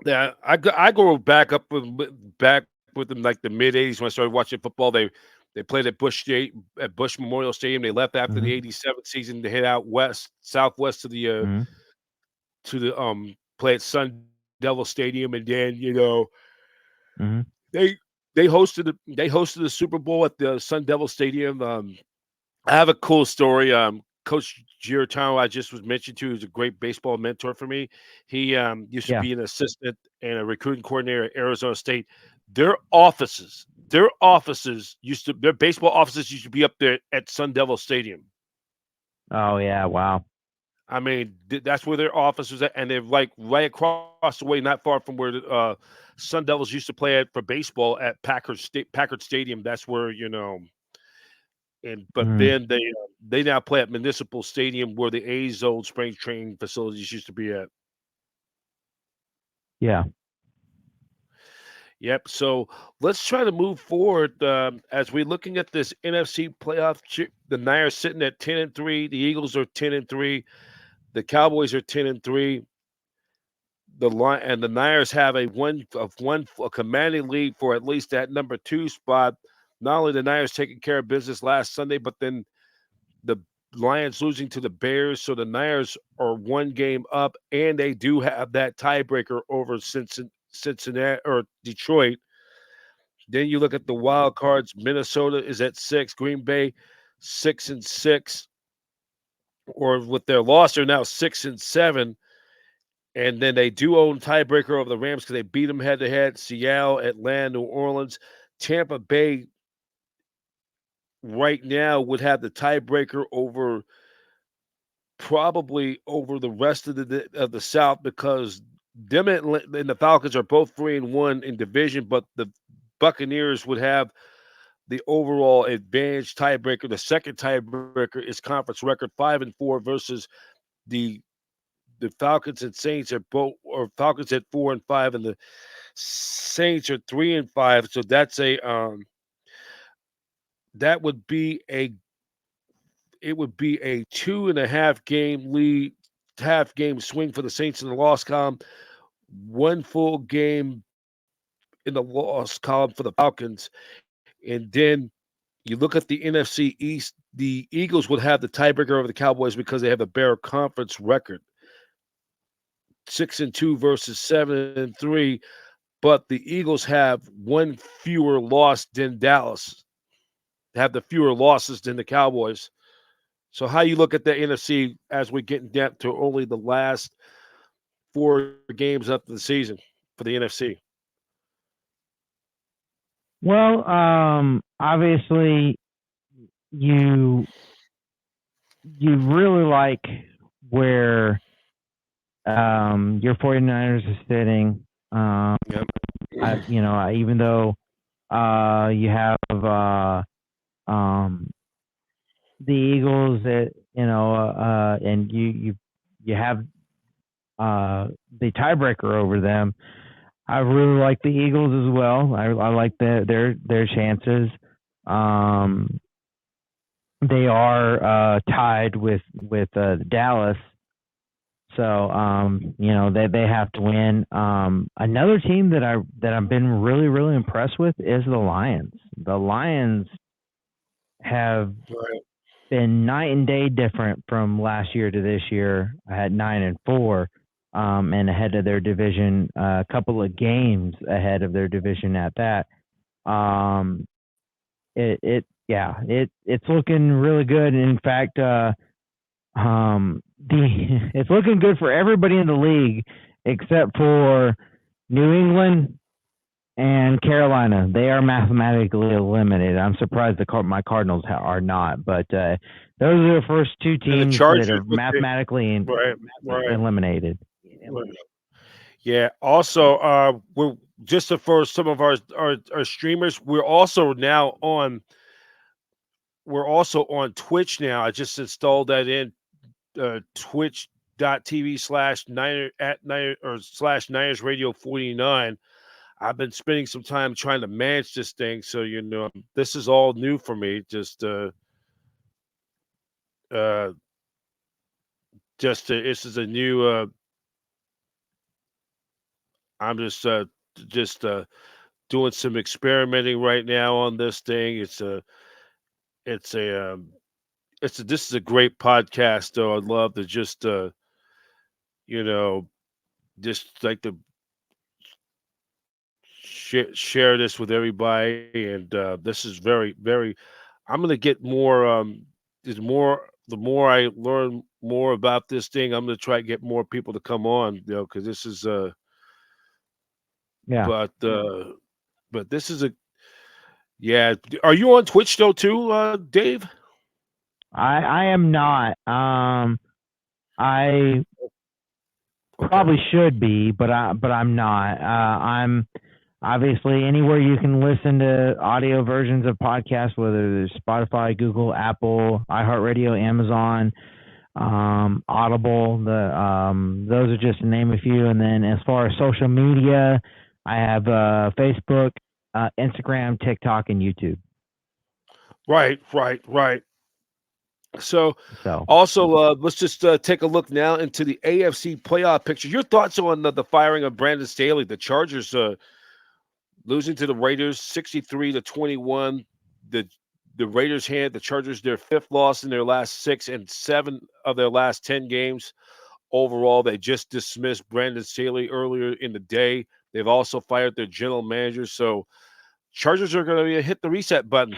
that I go back with them like the mid 80s when I started watching football. They played at Bush Memorial Stadium. They left after the Mhm. '87 season to head out southwest Mhm. to the play at Sun Devil Stadium, and then Mhm. they they hosted the Super Bowl at the Sun Devil Stadium. I have a cool story. Coach Giartano, I just was mentioned to, is a great baseball mentor for me. He used to Yeah. be an assistant and a recruiting coordinator at Arizona State. Their baseball offices used to be up there at Sun Devil Stadium. Oh yeah. Wow. I mean, that's where their office was at, and they're like right across the way, not far from where the Sun Devils used to play at for baseball at Packard Stadium. That's where but Mhm. then they now play at Municipal Stadium where the A's old spring training facilities used to be at. Yeah. Yep. So let's try to move forward as we're looking at this NFC playoff. The Niners sitting at 10-3. The Eagles are 10-3. The Cowboys are 10-3. The Niners have a commanding lead for at least that number two spot. Not only the Niners taking care of business last Sunday, but then the Lions losing to the Bears, so the Niners are one game up, and they do have that tiebreaker over Cincinnati or Detroit. Then you look at the wild cards. Minnesota is at 6. Green Bay 6-6, or with their loss, they're now 6-7. And then they do own tiebreaker over the Rams because they beat them head to head. Seattle, Atlanta, New Orleans, Tampa Bay. Right now would have the tiebreaker over probably over the rest of the South because them and the Falcons are both 3-1 in division, but the Buccaneers would have the overall advantage tiebreaker. The second tiebreaker is conference record 5-4 versus the the Falcons and Saints are both or Falcons at 4-5 and the Saints are 3-5. So that would be a it would be a 2.5 game lead, half game swing for the Saints in the loss column, one full game in the loss column for the Falcons. And then you look at the NFC East, the Eagles would have the tiebreaker over the Cowboys because they have a better conference record. 6-2 versus 7-3, but the Eagles have one fewer loss than Dallas. They have the fewer losses than the Cowboys. So how you look at the NFC as we get in depth to only the last 4 games up the season for the NFC? Well, obviously you you really like where your 49ers is sitting. Yep. Even though you have um, the Eagles, that and you have the tiebreaker over them. I really like the Eagles as well. I like their chances. Um, they are tied with Dallas, so they have to win. Another team that I've been really impressed with is the Lions. The Lions have Right. been night and day different from last year to this year. I had 9-4, and ahead of their division, a couple of games ahead of their division at that. Um, it's looking really good. In fact, it's looking good for everybody in the league except for New England and Carolina. They are mathematically eliminated. I'm surprised my Cardinals are not, but those are the first two And the teams Chargers that are with the mathematically right. eliminated. Right. Yeah. Also, we're just for some of our streamers, we're also on Twitch now. I just installed that in twitch.tv/Niner at Niner or /Niners Radio 49. I've been spending some time trying to manage this thing, so this is all new for me. Uh, this is a new. I'm just doing some experimenting right now on this thing. It's a this is a great podcast though. I'd love to you know just like to share this with everybody, and this is very. I'm gonna get more. There's more. The more I learn more about this thing, I'm gonna try to get more people to come on. Because this is Yeah, but but this is a yeah. Are you on Twitch though too, Dave? I am not. I Okay. probably should be, but I'm not. I'm obviously anywhere you can listen to audio versions of podcasts, whether it's Spotify, Google, Apple, iHeartRadio, Amazon, Audible. Those are just to name a few. And then as far as social media, I have Facebook, Instagram, TikTok, and YouTube. Right. So, So also, let's just take a look now into the AFC playoff picture. Your thoughts on the firing of Brandon Staley? The Chargers losing to the Raiders 63-21. The the Raiders hand the Chargers their fifth loss in their last 6 and 7 of their last 10 games. Overall, they just dismissed Brandon Staley earlier in the day. They've also fired their general manager. So Chargers are going to hit the reset button.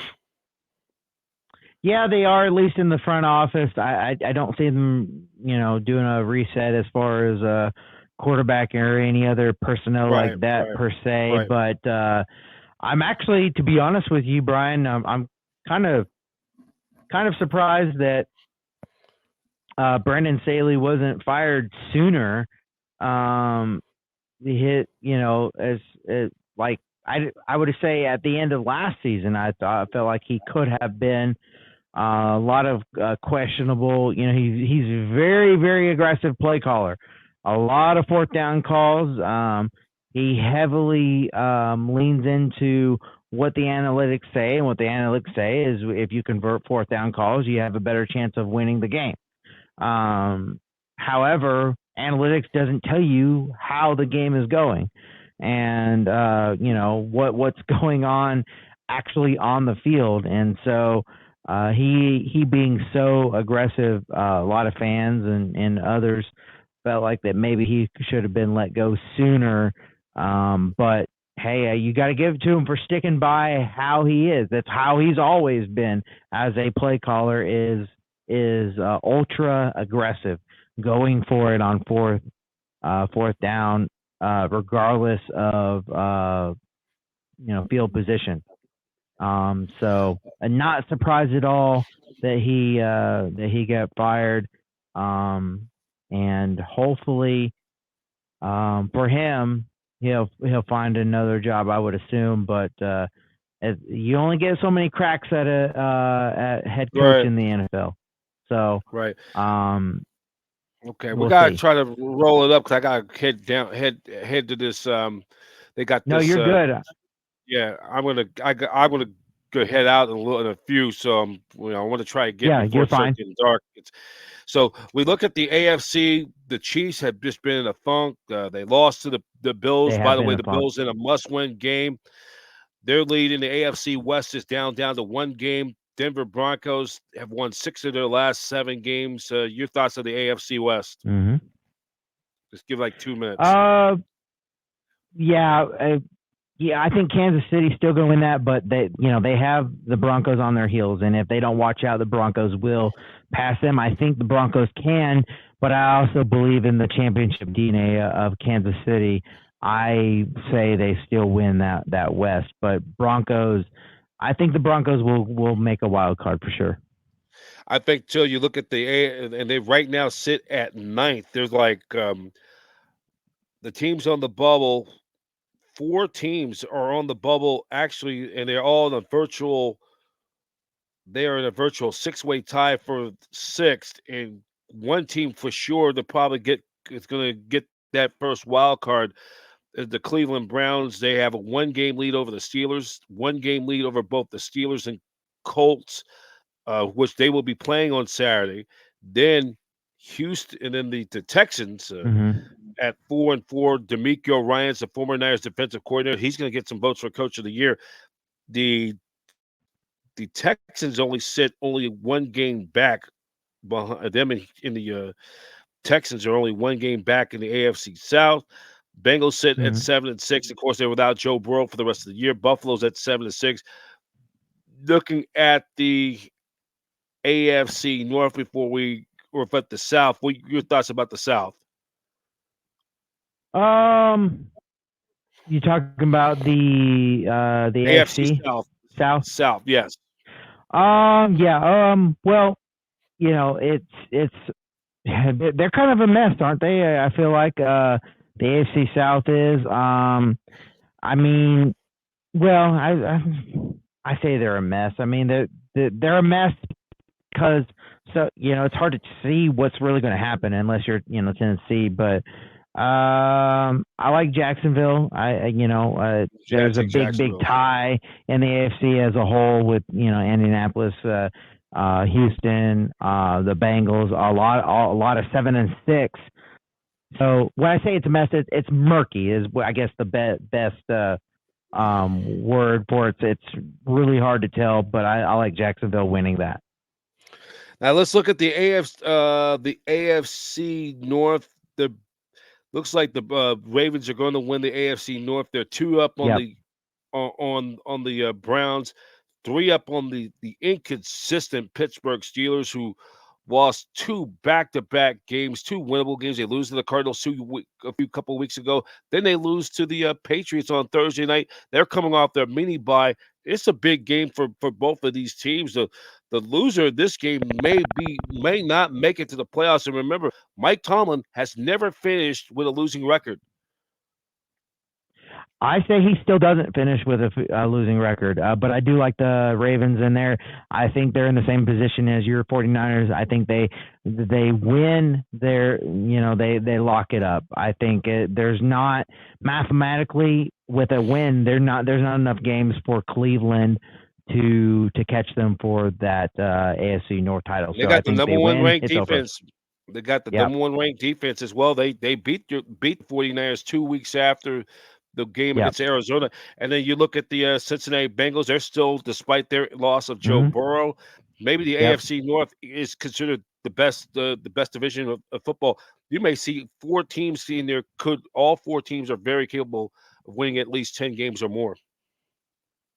yeah, they are, at least in the front office. I don't see them, doing a reset as far as quarterback or any other personnel Right, like that right, per se. right. But I'm actually, to be honest with you, Brian, I'm kind of surprised that Brandon Staley wasn't fired sooner. He hit, as like I would say at the end of last season, I felt like he could have been a lot of questionable. He's very, very aggressive play caller. A lot of fourth down calls. He heavily leans into what the analytics say, and what the analytics say is if you convert fourth down calls, you have a better chance of winning the game. However, analytics doesn't tell you how the game is going, and what's going on actually on the field. And so he being so aggressive, a lot of fans and others felt like that maybe he should have been let go sooner. But hey, you got to give it to him for sticking by how he is. That's how he's always been as a play caller. Is ultra aggressive, going for it on fourth down, regardless of field position. So I'm not surprised at all that he got fired. And hopefully, for him, he'll find another job, I would assume. But you only get so many cracks at head coach Right, in the NFL. So right. Okay, we we'll gotta see. try to roll it up because I gotta head to this. They got No, this. you're good. Yeah, I'm gonna go head out in a few. So I want to try to get Yeah, before you're it starts fine. getting dark. So we look at the AFC. The Chiefs have just been in a funk. They lost to the They Bills. By have the been way, in a the funk. Bills in a must-win game. Their lead in the AFC West is down to one game. Denver Broncos have won 6 of their last 7 games. Your thoughts on the AFC West? Hmm. Just give like 2 minutes. Uh, yeah, yeah. I think Kansas City's still going to win that, but they have the Broncos on their heels, and if they don't watch out, the Broncos will pass them. I think the Broncos can, but I also believe in the championship DNA of Kansas City. I say they still win that West, but Broncos. I think the Broncos will make a wild card for sure. I think till you look at the A, and they right now sit at ninth. There's like the teams on the bubble. 4 teams are on the bubble actually, and they're all in a virtual. They are in a virtual 6-way tie for sixth, and one team for sure to probably get is going to get that first wild card is the Cleveland Browns. They have a 1-game lead over the Steelers, 1-game lead over both the Steelers and Colts, which they will be playing on Saturday. Then Houston, and then the Texans Hmm. at 4-4. D'Amico Ryans, the former Niners defensive coordinator, he's going to get some votes for Coach of the Year. The the Texans only 1 game back behind them, in the Texans are only 1 game back in the AFC South. Bengals sit at Hmm. 7-6. Of course, they're without Joe Burrow for the rest of the year. Buffalo's at 7-6. Looking at the AFC North before we or at the South, what your thoughts about the South? Um, you talking about the AFC AFC South. South? South, yes. Yeah. Well, it's they're kind of a mess, aren't they? I feel like the AFC South is. I mean, well, I say they're a mess. I mean, they're a mess because it's hard to see what's really going to happen unless you're Tennessee. But I like Jacksonville. Yeah, There's a take big Jacksonville. tie in the AFC as a whole with Indianapolis. Houston, the Bengals, a lot of 7-6. So when I say it's a mess, it's murky is I guess the best word for it. It's really hard to tell, but I like Jacksonville winning that. Now let's look at the AFC North. The looks like the Ravens are going to win the AFC North. They're 2 up on Yep. the Browns, 3 up on the inconsistent Pittsburgh Steelers, who lost 2 back-to-back games, 2 winnable games. They lose to the Cardinals a couple weeks ago. Then they lose to the Patriots on Thursday night. They're coming off their mini bye. It's a big game for both of these teams. The loser of this game may not make it to the playoffs. And remember, Mike Tomlin has never finished with a losing record. I say he still doesn't finish with a losing record, but I do like the Ravens in there. I think they're in the same position as your 49ers. I think they win they lock it up. I think there's not mathematically with a win, there's not enough games for Cleveland to catch them for that AFC North title. They So I got the think number they one win, ranked it's over. defense. They got the Yep. number one ranked defense as well. They beat the 49ers 2 weeks after the game Yep. against Arizona. And then you look at the Cincinnati Bengals, they're still, despite their loss of Joe Mhm. Burrow, maybe the Yep. AFC North is considered the best division of football. You may see 4 teams in there. All 4 teams are very capable of winning at least 10 games or more.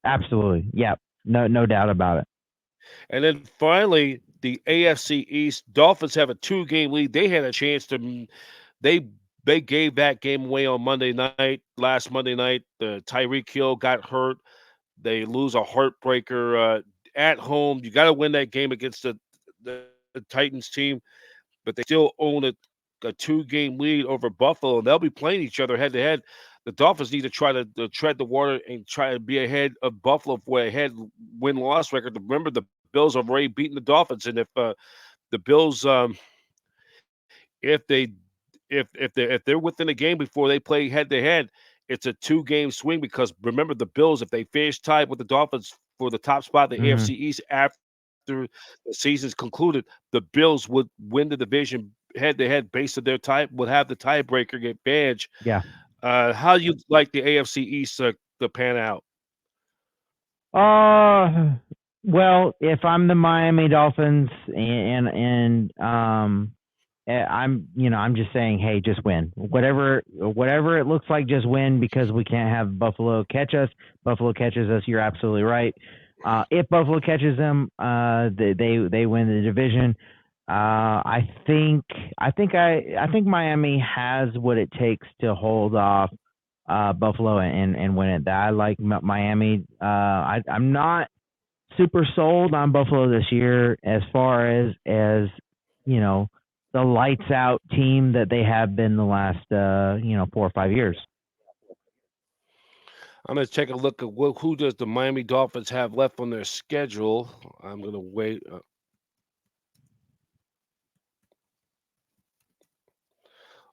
Absolutely. Yep. No doubt about it. And then finally, the AFC East Dolphins have a 2-game lead. They had a chance to they they gave that game away on last Monday night. The Tyreek Hill got hurt. They lose a heartbreaker at home. You got to win that game against the Titans team, but they still own a 2-game lead over Buffalo, and they'll be playing each other head to head. The Dolphins need to try to tread the water and try to be ahead of Buffalo for a head win-loss record. Remember, the Bills have already beaten the Dolphins, and if the Bills, if they if they're within a game before they play head to head, it's a 2-game swing because remember the Bills, if they finish tied with the Dolphins for the top spot in the Mhm. AFC East after the season's concluded, the Bills would win the division head to head based on their tie, would have the tiebreaker advantage. Yeah. How you like the AFC East to pan out? Uh, well, if I'm the Miami Dolphins and I'm just saying, hey, just win. Whatever it looks like, just win because we can't have Buffalo catch us. Buffalo catches us, you're absolutely right. If Buffalo catches them, they win the division. I think Miami has what it takes to hold off Buffalo and win it. I like Miami. I'm not super sold on Buffalo this year as far as you know the lights out team that they have been the last 4 or 5 years. I'm going to take a look at who does the Miami Dolphins have left on their schedule. I'm going to wait.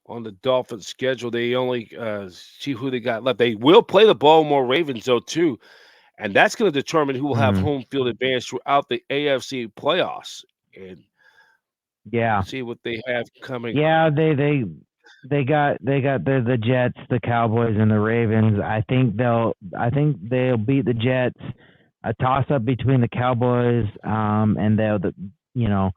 On the Dolphins schedule, they only see who they got left. They will play the Baltimore Ravens though too, and that's going to determine who will have Hmm. home field advantage throughout the AFC playoffs. And Yeah, see what they have coming. yeah. They got the Jets, the Cowboys, and the Ravens. I think they'll beat the Jets. A toss up between the Cowboys and you know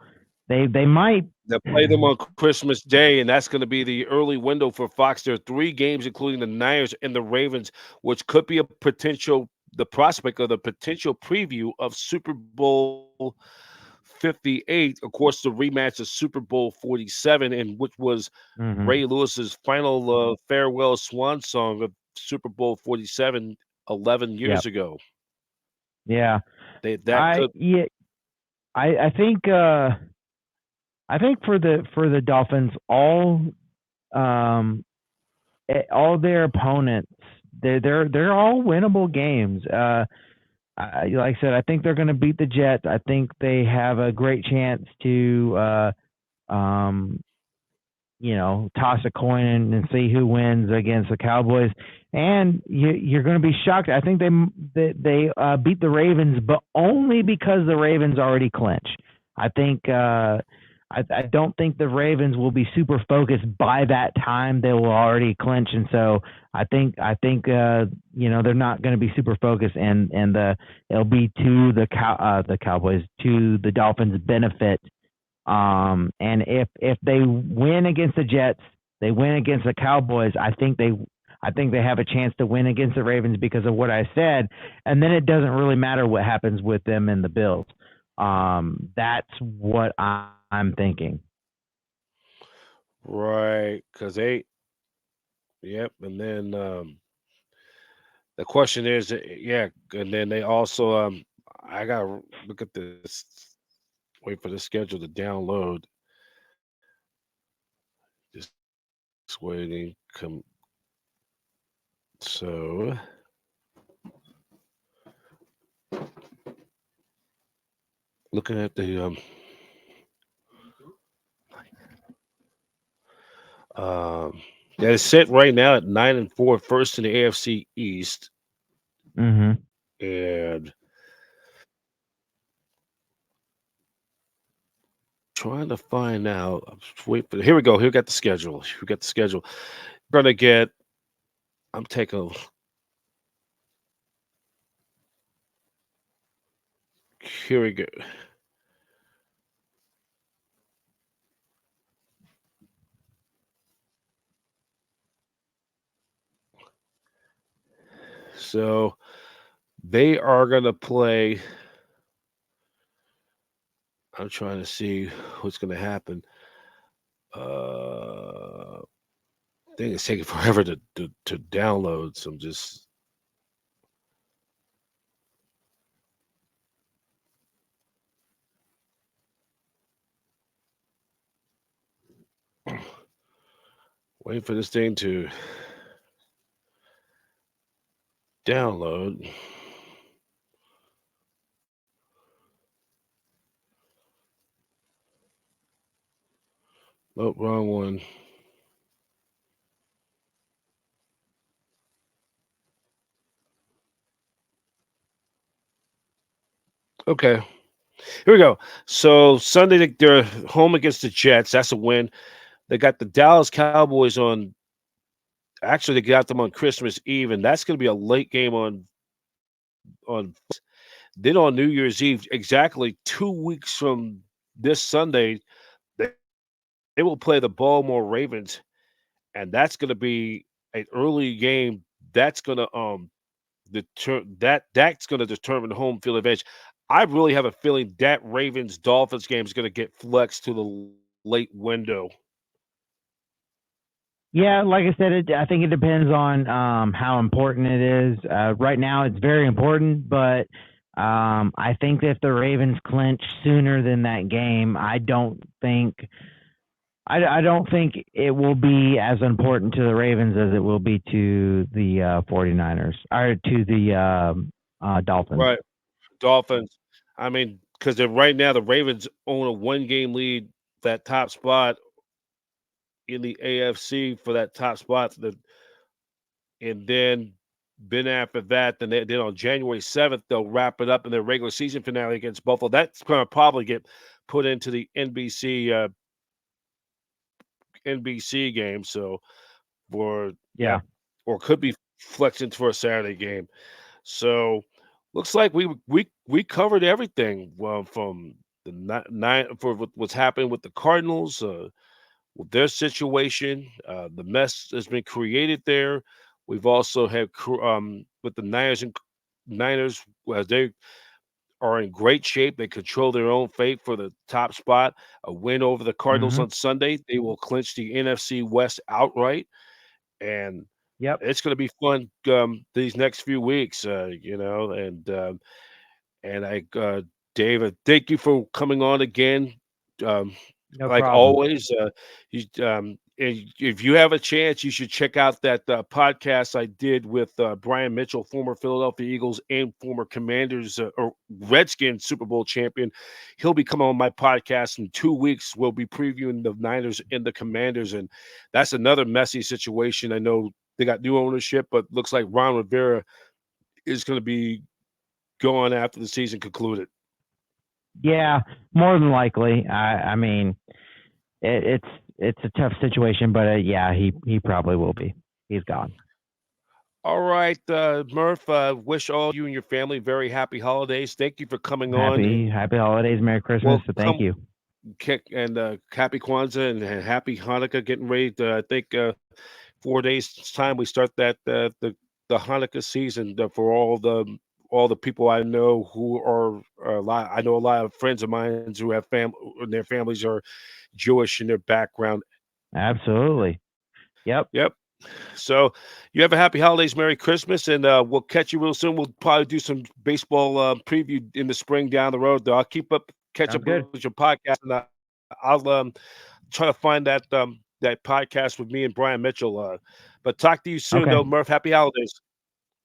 they might. They'll play them on Christmas Day, and that's going to be the early window for Fox. There are 3 games, including the Niners and the Ravens, which could be the prospect of the potential preview of Super Bowl 58. Of course, the rematch of Super Bowl 47, and which was Hmm. Ray Lewis's final farewell swan song of Super Bowl 47 11 Yep. years ago. Yeah. That I could yeah. I think for the Dolphins, um all their opponents, they're all winnable games. Like I said, I think they're going to beat the Jets. I think they have a great chance to toss a coin and see who wins against the Cowboys. And you're going to be shocked. I think they beat the Ravens, but only because the Ravens already clinch. I think I don't think the Ravens will be super focused by that time. They will already clinch, and so I think they're not going to be super focused, and it'll be to the Cowboys, to the Dolphins' benefit. And if they win against the Jets, they win against the Cowboys. I think they have a chance to win against the Ravens because of what I said, and then it doesn't really matter what happens with them and the Bills. That's what I'm thinking. Right, because yep, and then the question is, yeah, and then they also, I gotta look at this, wait for the schedule to download. Just waiting. So looking at the um, yeah, it's set right now at 9-4, first in the AFC East, Mhm. and trying to find out. Wait, but here we go. Here we got the schedule. We got the schedule. We're gonna get. I'm taking. Here we go. So they are gonna play. I'm trying to see what's gonna happen. I think it's taking forever to download. So I'm just waiting for this thing to download. Oh, wrong one. Okay, here we go. So Sunday they're home against the Jets. That's a win. They got the Dallas Cowboys on. Actually, they got them on Christmas Eve, and that's going to be a late game on. Then on New Year's Eve, exactly 2 weeks from this Sunday, they, they will play the Baltimore Ravens, and that's going to be an early game. That's going to that's going to determine the home field advantage. I really have a feeling that Ravens Dolphins game is going to get flexed to the late window. Yeah, like I said, I think it depends on how important it is. Right now, it's very important, but I think if the Ravens clinch sooner than that game, I don't think it will be as important to the Ravens as it will be to the 49ers or to the Dolphins. Right, Dolphins. I mean, because right now the Ravens own a one-game lead, that top spot in the AFC for that top spot. And then after that, then on January 7th they'll wrap it up in their regular season finale against Buffalo. That's going to probably get put into the NBC game. So for yeah, Yeah, or could be flexed into for a Saturday game. So looks like we covered everything. Well, from the nine for what's happening with the Cardinals, with their situation, the mess has been created there. We've also had with the Niners, as they are in great shape. They control their own fate for the top spot. A win over the Cardinals hmm on Sunday, they will clinch the NFC West outright, and yep, it's going to be fun these next few weeks. And David, thank you for coming on again. Um, no like problem. always, you And if you have a chance, you should check out that podcast I did with Brian Mitchell, former Philadelphia Eagles and former Commanders or Redskins Super Bowl champion. He'll be coming on my podcast in 2 weeks. We'll be previewing the Niners and the Commanders, and that's another messy situation. I know they got new ownership, but looks like Ron Rivera is going to be gone after the season concluded. Yeah, more than likely. I mean, it's a tough situation, but yeah, he probably will be. He's gone. All right, Murph. Wish all you and your family very happy holidays. Thank you for coming on, and Happy holidays, Merry Christmas. we'll So thank come you. kick and happy Kwanzaa and happy Hanukkah. Getting ready to, I think, 4 days time we start that the Hanukkah season for all the people I know who are a lot. I know a lot of friends of mine who have their families are Jewish in their background. Absolutely. Yep. Yep. So you have a happy holidays, Merry Christmas, and we'll catch you real soon. We'll probably do some baseball preview in the spring down the road. Though I'll catch Sounds up good. with your podcast, and I'll try to find that podcast with me and Brian Mitchell. But talk to you soon, Okay. though, Murph. Happy holidays.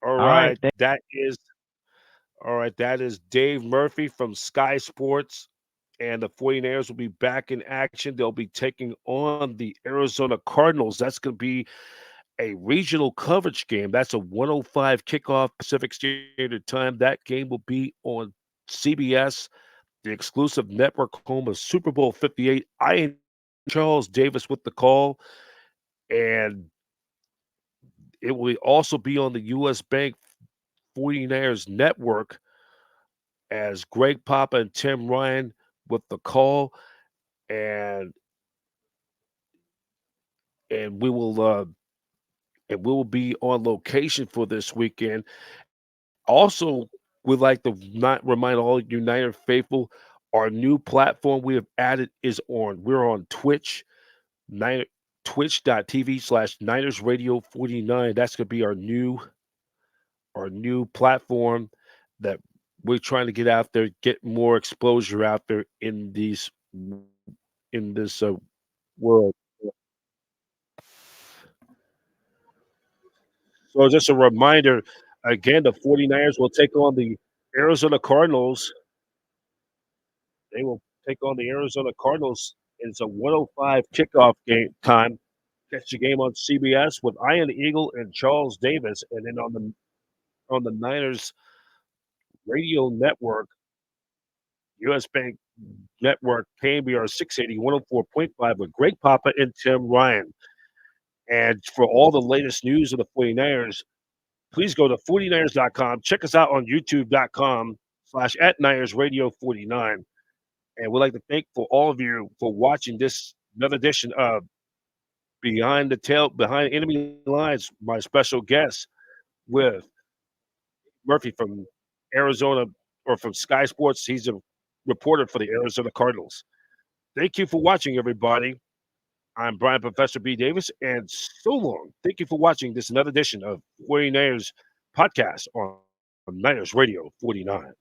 All All right. right, that is Dave Murphy from Sky Sports. And the 49ers will be back in action. They'll be taking on the Arizona Cardinals. That's going to be a regional coverage game. That's a 105 kickoff Pacific Standard Time. That game will be on CBS, the exclusive network home of Super Bowl 58. I am Charles Davis with the call, and it will also be on the U.S. Bank 49ers network as Greg Papa and Tim Ryan with the call, and and we will uh, and we will be on location for this weekend. Also, would like to not remind all United faithful, our new platform we have added is on. We're on Twitch, Niner, twitch.tv/Niners Radio 49. That's gonna be our new platform that we're trying to get out there, get more exposure out there in this world. So just a reminder, again, the 49ers will take on the Arizona Cardinals. They will take on the Arizona Cardinals. It's a 105 kickoff game time. Catch the game on CBS with Ian Eagle and Charles Davis, and then on the Niners radio network, US Bank Network, KBR 680 104.5 with Greg Papa and Tim Ryan. And for all the latest news of the 49ers, please go to 49ers.com. Check us out on youtube.com/at Niners Radio 49. And we'd like to thank for all of you for watching this another edition of Behind Enemy Lines. My special guest with Murphy from Arizona or from Sky Sports. He's a reporter for the Arizona Cardinals. Thank you for watching, everybody. I'm Brian Professor B. Davis, and so long. Thank you for watching this another edition of 49ers podcast on Niners Radio 49.